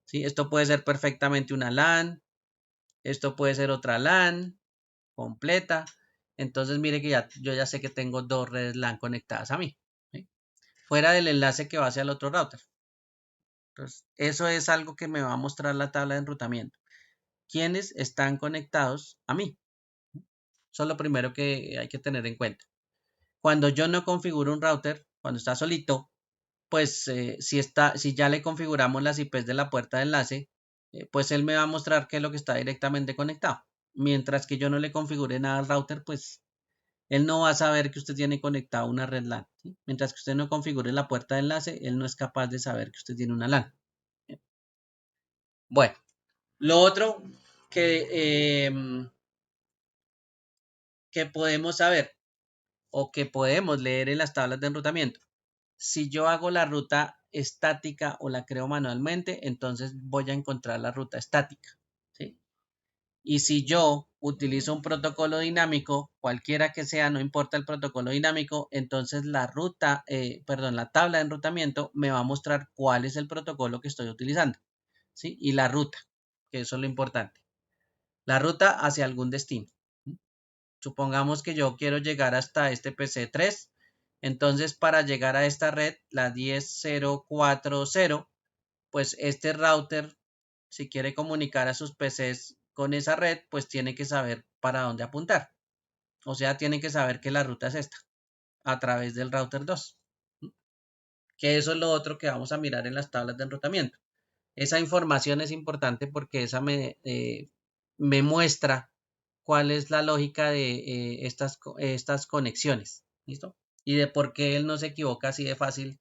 Speaker 1: ¿sí? Esto puede ser perfectamente una LAN, esto puede ser otra LAN completa. Entonces, mire que yo ya sé que tengo 2 redes LAN conectadas a mí. ¿Sí? Fuera del enlace que va hacia el otro router. Entonces, eso es algo que me va a mostrar la tabla de enrutamiento. ¿Quiénes están conectados a mí? Eso es lo primero que hay que tener en cuenta. Cuando yo no configuro un router, cuando está solito, pues si ya le configuramos las IPs de la puerta de enlace, pues él me va a mostrar qué es lo que está directamente conectado. Mientras que yo no le configure nada al router, pues él no va a saber que usted tiene conectado una red LAN. ¿Sí? Mientras que usted no configure la puerta de enlace, él no es capaz de saber que usted tiene una LAN. Bueno, lo otro que, que podemos saber o que podemos leer en las tablas de enrutamiento. Si yo hago la ruta estática o la creo manualmente, entonces voy a encontrar la ruta estática. ¿Sí? Y si yo utilizo un protocolo dinámico, cualquiera que sea, no importa el protocolo dinámico, entonces la tabla de enrutamiento me va a mostrar cuál es el protocolo que estoy utilizando. ¿Sí? Y la ruta, que eso es lo importante. La ruta hacia algún destino. Supongamos que yo quiero llegar hasta este PC3. Entonces, para llegar a esta red, la 10.0.4.0, pues este router, si quiere comunicar a sus PCs con esa red, pues tiene que saber para dónde apuntar. O sea, tiene que saber que la ruta es esta, a través del router 2. Que eso es lo otro que vamos a mirar en las tablas de enrutamiento. Esa información es importante porque esa me muestra cuál es la lógica de estas conexiones. ¿Listo? Y de por qué él no se equivoca así de fácil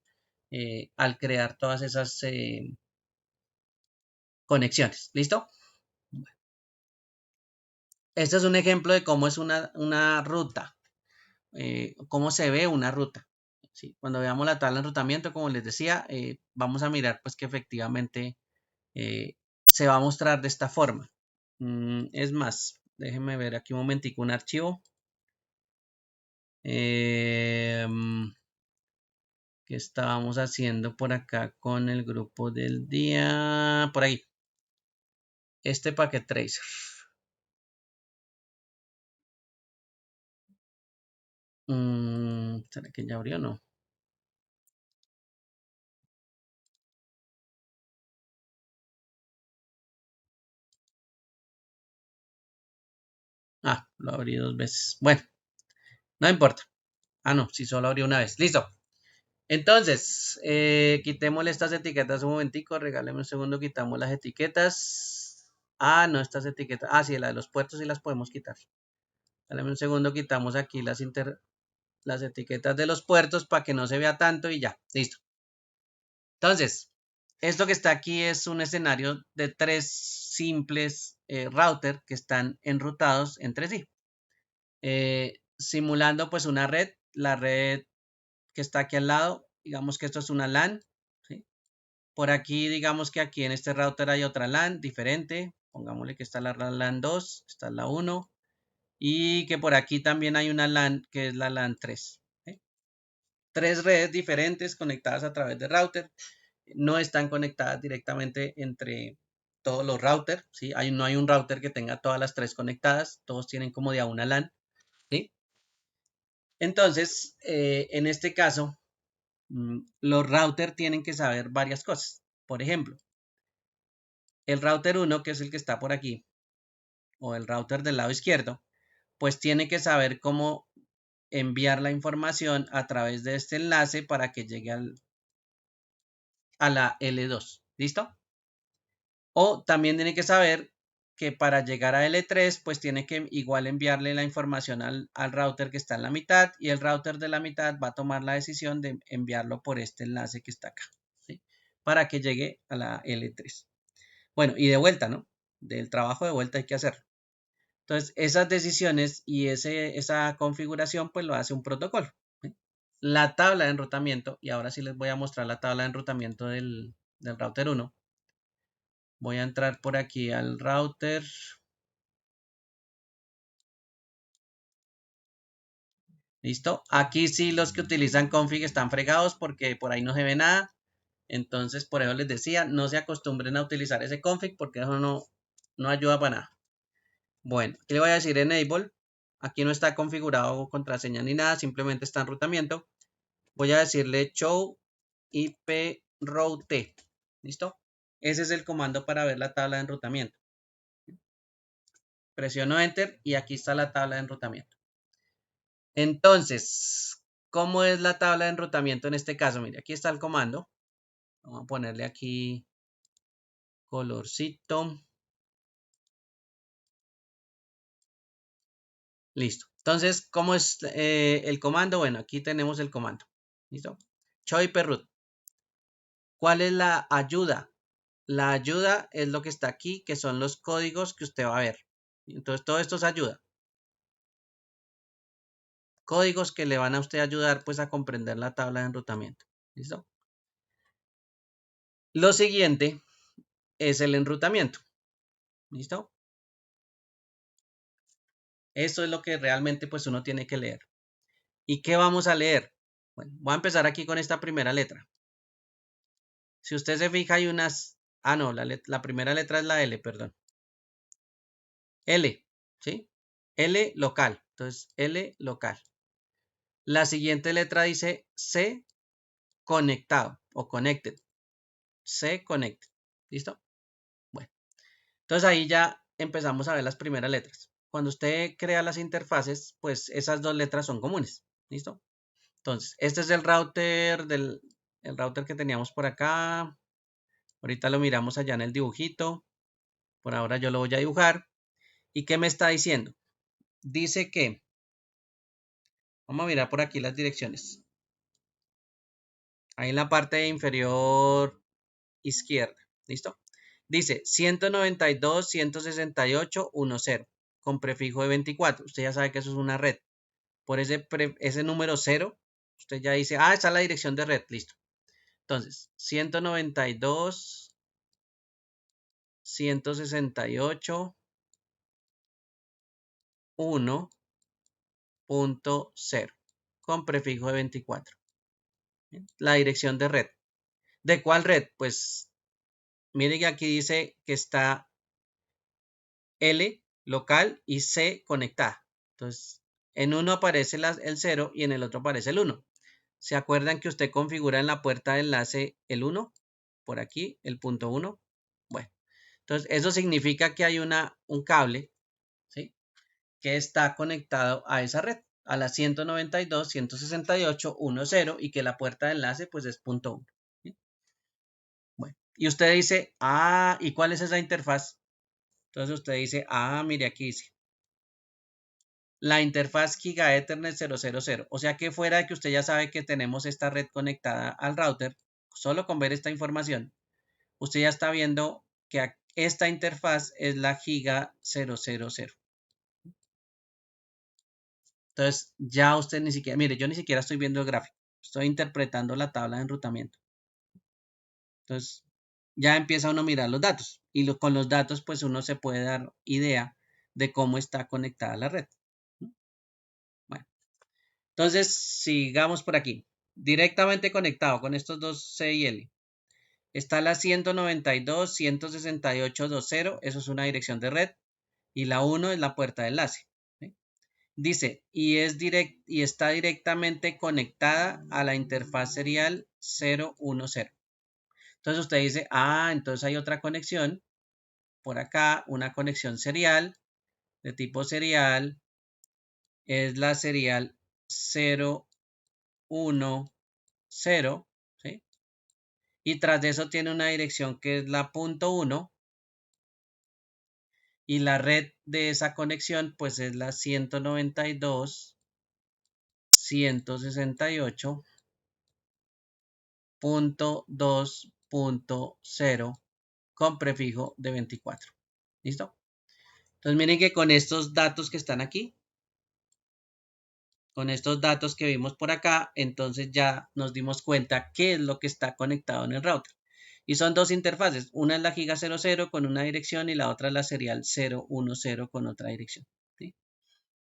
Speaker 1: al crear todas esas conexiones. ¿Listo? Este es un ejemplo de cómo es una ruta, cómo se ve una ruta. ¿Sí? Cuando veamos la tabla de enrutamiento, como les decía, vamos a mirar pues que efectivamente se va a mostrar de esta forma. Es más, déjenme ver aquí un momentico un archivo que estábamos haciendo por acá con el grupo del día, por ahí, este packet tracer. ¿Será que ya abrió o no? Ah, lo abrí 2 veces. Bueno, no importa. Ah, no, si solo abrió una vez. Listo. Entonces, quitémosle estas etiquetas un momentico. Regáleme un segundo, quitamos las etiquetas. Ah, no, estas etiquetas. Ah, sí, la de los puertos sí las podemos quitar. Dame un segundo, quitamos aquí las etiquetas de los puertos para que no se vea tanto y ya, listo. Entonces, esto que está aquí es un escenario de 3 simples routers que están enrutados entre sí. Simulando pues una red, la red que está aquí al lado, digamos que esto es una LAN, ¿sí? Por aquí, digamos que aquí en este router hay otra LAN diferente, pongámosle que está la LAN 2, está la 1, y que por aquí también hay una LAN que es la LAN 3. ¿Sí? 3 redes diferentes conectadas a través de router, no están conectadas directamente entre todos los routers, ¿sí? No hay un router que tenga todas las 3 conectadas, todos tienen como de a una LAN, ¿sí? Entonces, en este caso, los routers tienen que saber varias cosas. Por ejemplo, el router 1, que es el que está por aquí, o el router del lado izquierdo, pues tiene que saber cómo enviar la información a través de este enlace para que llegue a la L2. ¿Listo? O también tiene que saber que para llegar a L3, pues tiene que igual enviarle la información al router que está en la mitad y el router de la mitad va a tomar la decisión de enviarlo por este enlace que está acá, ¿sí? Para que llegue a la L3. Bueno, y de vuelta, ¿no? Del trabajo de vuelta hay que hacer. Entonces, esas decisiones y esa configuración, pues lo hace un protocolo, ¿sí? La tabla de enrutamiento, y ahora sí les voy a mostrar la tabla de enrutamiento del router 1. Voy a entrar por aquí al router. ¿Listo? Aquí sí los que utilizan config están fregados porque por ahí no se ve nada. Entonces, por eso les decía, no se acostumbren a utilizar ese config porque eso no ayuda para nada. Bueno, aquí le voy a decir enable. Aquí no está configurado contraseña ni nada, simplemente está enrutamiento. Voy a decirle show IP route. ¿Listo? Ese es el comando para ver la tabla de enrutamiento. Presiono enter y aquí está la tabla de enrutamiento. Entonces, ¿cómo es la tabla de enrutamiento en este caso? Mire, aquí está el comando. Vamos a ponerle aquí colorcito. Listo. Entonces, ¿cómo es el comando? Bueno, aquí tenemos el comando. ¿Listo? Show IP route. ¿Cuál es la ayuda? La ayuda es lo que está aquí, que son los códigos que usted va a ver. Entonces, todo esto es ayuda. Códigos que le van a usted ayudar pues a comprender la tabla de enrutamiento. ¿Listo? Lo siguiente es el enrutamiento. ¿Listo? Eso es lo que realmente pues uno tiene que leer. ¿Y qué vamos a leer? Bueno, voy a empezar aquí con esta primera letra. Si usted se fija hay unas... Ah, no, la primera letra es la L, perdón. L, ¿sí? L local. Entonces, L local. La siguiente letra dice C conectado o connected. C connected. ¿Listo? Bueno, entonces ahí ya empezamos a ver las primeras letras. Cuando usted crea las interfaces, pues esas dos letras son comunes. ¿Listo? Entonces, este es el router el router que teníamos por acá. Ahorita lo miramos allá en el dibujito. Por ahora yo lo voy a dibujar. ¿Y qué me está diciendo? Dice que, vamos a mirar por aquí las direcciones. Ahí en la parte inferior izquierda. ¿Listo? Dice 192.168.10 con prefijo de 24. Usted ya sabe que eso es una red. Por ese número 0, usted ya dice, ah, esa es la dirección de red. Listo. Entonces, 192.168.1.0 con prefijo de 24. La dirección de red. ¿De cuál red? Pues mire que aquí dice que está L local y C conectada. Entonces, En uno aparece el 0 y en el otro aparece el 1. ¿Se acuerdan que usted configura en la puerta de enlace el 1? Por aquí, el punto 1. Bueno, entonces eso significa que hay un cable, ¿sí?, que está conectado a esa red, a la 192.168.1.0 y que la puerta de enlace pues es punto 1. ¿Sí? Bueno, y usted dice, ¿y cuál es esa interfaz? Entonces usted dice, mire aquí dice, la interfaz Giga Ethernet 000. O sea que fuera de que usted ya sabe que tenemos esta red conectada al router, solo con ver esta información, usted ya está viendo que esta interfaz es la Giga 000. Entonces ya usted ni siquiera, mire, yo ni siquiera estoy viendo el gráfico, estoy interpretando la tabla de enrutamiento. Entonces ya empieza uno a mirar los datos y con los datos pues uno se puede dar idea de cómo está conectada la red. Bueno, entonces sigamos por aquí. Directamente conectado con estos dos C y L. Está la 192.168.2.0, eso es una dirección de red, y la 1 es la puerta de enlace. ¿Sí? Dice, y está directamente conectada a la interfaz serial 010. Entonces usted dice, entonces hay otra conexión por acá, una conexión serial de tipo serial, es la serial 010, ¿sí? Y tras de eso tiene una dirección que es la punto 1 y la red de esa conexión pues es la 192.168.2.0 con prefijo de 24. ¿Listo? Entonces miren que con estos datos que están aquí, con estos datos que vimos por acá, entonces ya nos dimos cuenta qué es lo que está conectado en el router. Y son dos interfaces, una es la Giga 00 con una dirección y la otra es la serial 010 con otra dirección. ¿Sí?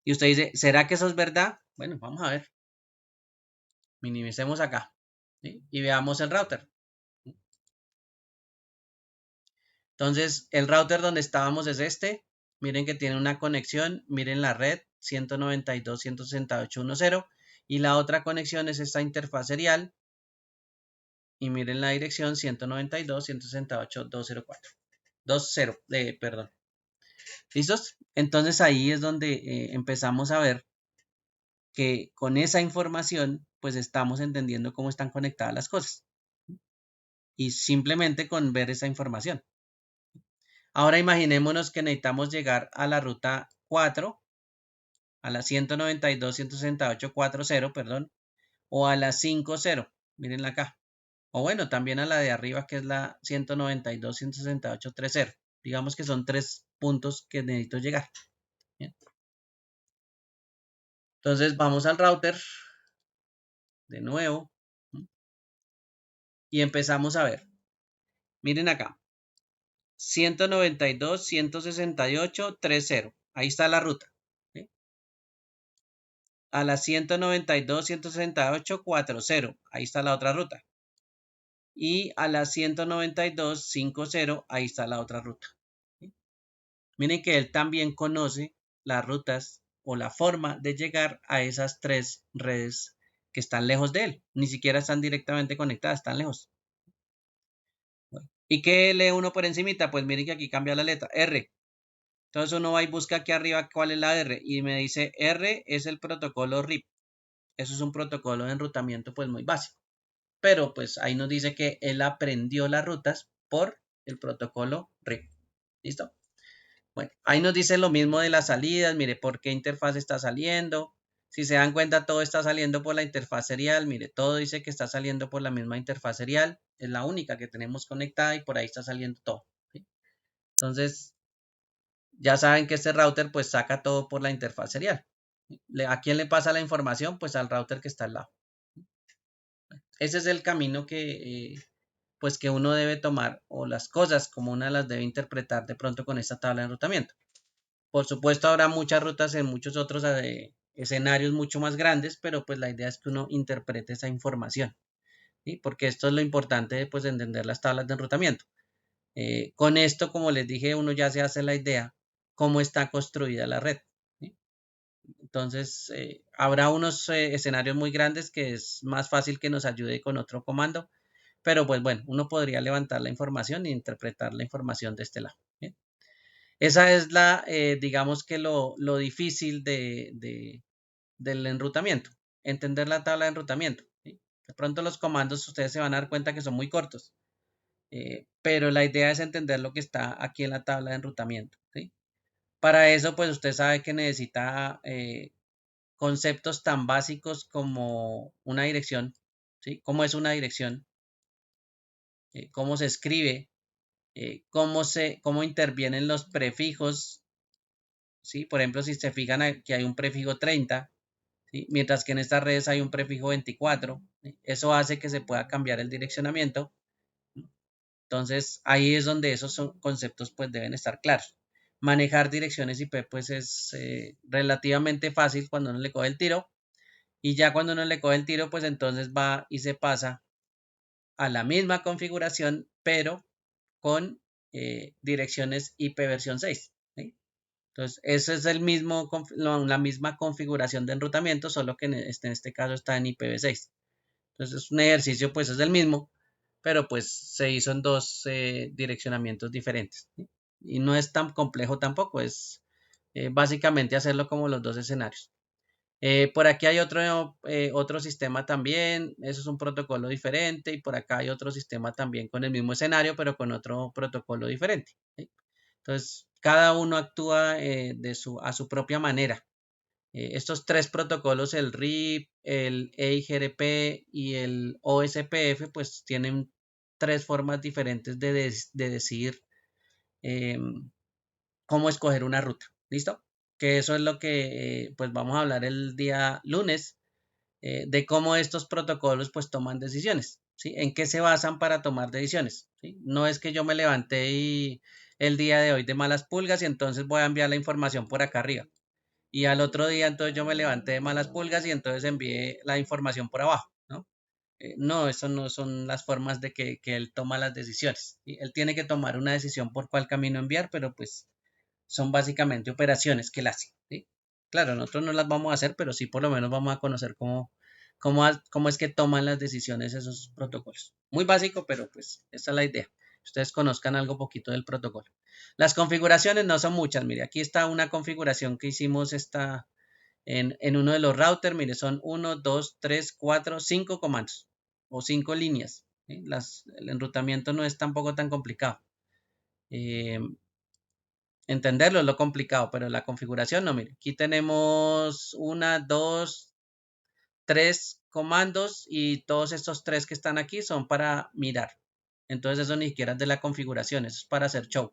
Speaker 1: Y usted dice, ¿será que eso es verdad? Bueno, vamos a ver. Minimicemos acá, ¿sí? Y veamos el router. Entonces, el router donde estábamos es este. Miren que tiene una conexión, miren la red 192.168.1.0 y la otra conexión es esta interfaz serial y miren la dirección 192.168.204. 20, perdón. ¿Listos? Entonces ahí es donde empezamos a ver que con esa información pues estamos entendiendo cómo están conectadas las cosas. Y simplemente con ver esa información. Ahora imaginémonos que necesitamos llegar a la ruta 4, a la 192.168.4.0, perdón, o a la 5.0, mírenla acá. O bueno, también a la de arriba que es la 192.168.3.0. Digamos que son 3 puntos que necesito llegar. ¿Bien? Entonces vamos al router de nuevo y empezamos a ver. Miren acá. 192.168.3.0. Ahí está la ruta. ¿Sí? A la 192.168.4.0. Ahí está la otra ruta. Y a la 192.5.0. Ahí está la otra ruta. ¿Sí? Miren que él también conoce las rutas o la forma de llegar a esas 3 redes que están lejos de él. Ni siquiera están directamente conectadas, están lejos. Bueno, ¿y qué lee uno por encimita? Pues miren que aquí cambia la letra, R. Entonces uno va y busca aquí arriba cuál es la R y me dice R es el protocolo RIP. Eso es un protocolo de enrutamiento pues muy básico. Pero pues ahí nos dice que él aprendió las rutas por el protocolo RIP. ¿Listo? Bueno, ahí nos dice lo mismo de las salidas. Mire por qué interfaz está saliendo. Si se dan cuenta, todo está saliendo por la interfaz serial. Mire, todo dice que está saliendo por la misma interfaz serial. Es la única que tenemos conectada y por ahí está saliendo todo. ¿Sí? Entonces, ya saben que este router pues saca todo por la interfaz serial. ¿A quién le pasa la información? Pues al router que está al lado. Ese es el camino que pues que uno debe tomar o las cosas como una las debe interpretar de pronto con esta tabla de enrutamiento. Por supuesto habrá muchas rutas en muchos otros escenarios mucho más grandes, pero pues la idea es que uno interprete esa información. ¿Sí? Porque esto es lo importante pues, de entender las tablas de enrutamiento. Con esto, como les dije, uno ya se hace la idea cómo está construida la red. ¿Sí? Entonces, habrá unos escenarios muy grandes que es más fácil que nos ayude con otro comando, pero pues bueno, uno podría levantar la información e interpretar la información de este lado. ¿Bien? Esa es digamos que lo difícil del enrutamiento, entender la tabla de enrutamiento. ¿Sí? De pronto los comandos ustedes se van a dar cuenta que son muy cortos, pero la idea es entender lo que está aquí en la tabla de enrutamiento. ¿Sí? Para eso, pues usted sabe que necesita conceptos tan básicos como una dirección, ¿sí? ¿Cómo es una dirección? ¿Cómo se escribe? ¿Cómo intervienen los prefijos? ¿Sí? Por ejemplo, si se fijan aquí hay un prefijo 30, ¿sí? Mientras que en estas redes hay un prefijo 24. ¿Sí? Eso hace que se pueda cambiar el direccionamiento. Entonces, ahí es donde esos conceptos pues deben estar claros. Manejar direcciones IP pues es relativamente fácil cuando uno le coge el tiro. Y ya cuando uno le coge el tiro, pues entonces va y se pasa a la misma configuración, pero con direcciones IP versión 6. ¿Sí? Entonces, ese es la misma configuración de enrutamiento, solo que en este caso está en IPv6. Entonces, es un ejercicio, pues es el mismo, pero pues se hizo en dos direccionamientos diferentes. ¿Sí? Y no es tan complejo tampoco, es básicamente hacerlo como los dos escenarios. Por aquí hay otro sistema también, eso es un protocolo diferente, y por acá hay otro sistema también con el mismo escenario, pero con otro protocolo diferente. ¿Sí? Entonces, cada uno actúa a su propia manera. Estos tres protocolos, el RIP, el EIGRP y el OSPF, pues tienen tres formas diferentes de decidir cómo escoger una ruta. ¿Listo? Que eso es lo que pues vamos a hablar el día lunes, de cómo estos protocolos pues toman decisiones. ¿Sí? En qué se basan para tomar decisiones. ¿Sí? No es que yo me levanté y el día de hoy de malas pulgas y entonces voy a enviar la información por acá arriba. Y al otro día entonces yo me levanté de malas pulgas y entonces envié la información por abajo. ¿No? No, eso no son las formas de que él toma las decisiones. ¿Sí? Él tiene que tomar una decisión por cuál camino enviar, pero pues son básicamente operaciones que él hace. ¿Sí? Claro, nosotros no las vamos a hacer, pero sí por lo menos vamos a conocer cómo es que toman las decisiones esos protocolos. Muy básico, pero pues esa es la idea. Ustedes conozcan algo poquito del protocolo. Las configuraciones no son muchas. Mire, aquí está una configuración que hicimos en uno de los routers. Mire, son 1, 2, 3, 4, 5 comandos o 5 líneas. ¿Sí? El enrutamiento no es tampoco tan complicado. Entenderlo es lo complicado, pero la configuración no, mire, aquí tenemos 1, 2, 3 comandos y todos estos 3 que están aquí son para mirar. Entonces eso ni siquiera es de la configuración, eso es para hacer show.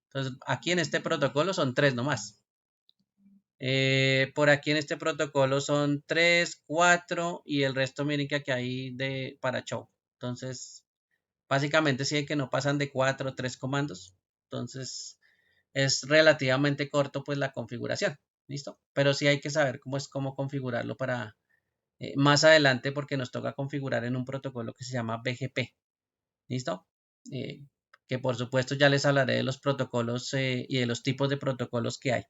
Speaker 1: Entonces aquí en este protocolo son 3 nomás. Por aquí en este protocolo son 3, 4 y el resto miren que aquí hay para show. Entonces básicamente sí que no pasan de 4 o 3 comandos. Entonces es relativamente corto pues la configuración, ¿listo? Pero sí hay que saber cómo configurarlo para más adelante porque nos toca configurar en un protocolo que se llama BGP, ¿listo? Eh, que por supuesto ya les hablaré de los protocolos y de los tipos de protocolos que hay.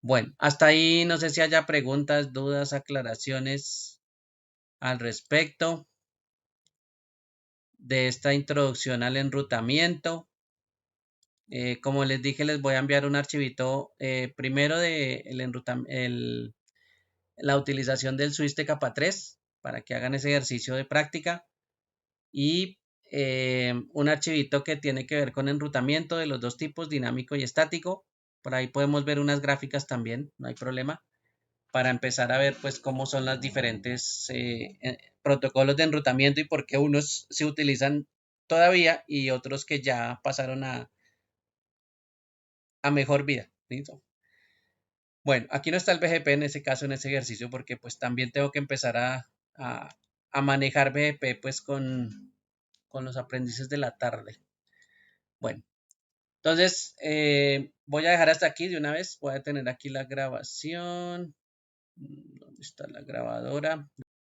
Speaker 1: Bueno, hasta ahí no sé si haya preguntas, dudas, aclaraciones al respecto de esta introducción al enrutamiento. Como les dije, les voy a enviar un archivito primero de la utilización del switch de capa 3 para que hagan ese ejercicio de práctica y un archivito que tiene que ver con enrutamiento de los dos tipos, dinámico y estático. Por ahí podemos ver unas gráficas también, no hay problema, para empezar a ver pues cómo son las diferentes protocolos de enrutamiento y por qué unos se utilizan todavía y otros que ya pasaron a mejor vida. ¿Listo? Bueno, aquí no está el BGP en ese caso, en ese ejercicio, porque pues también tengo que empezar a manejar BGP pues con los aprendices de la tarde. Bueno, entonces voy a dejar hasta aquí de una vez. Voy a tener aquí la grabación. ¿Dónde está la grabadora?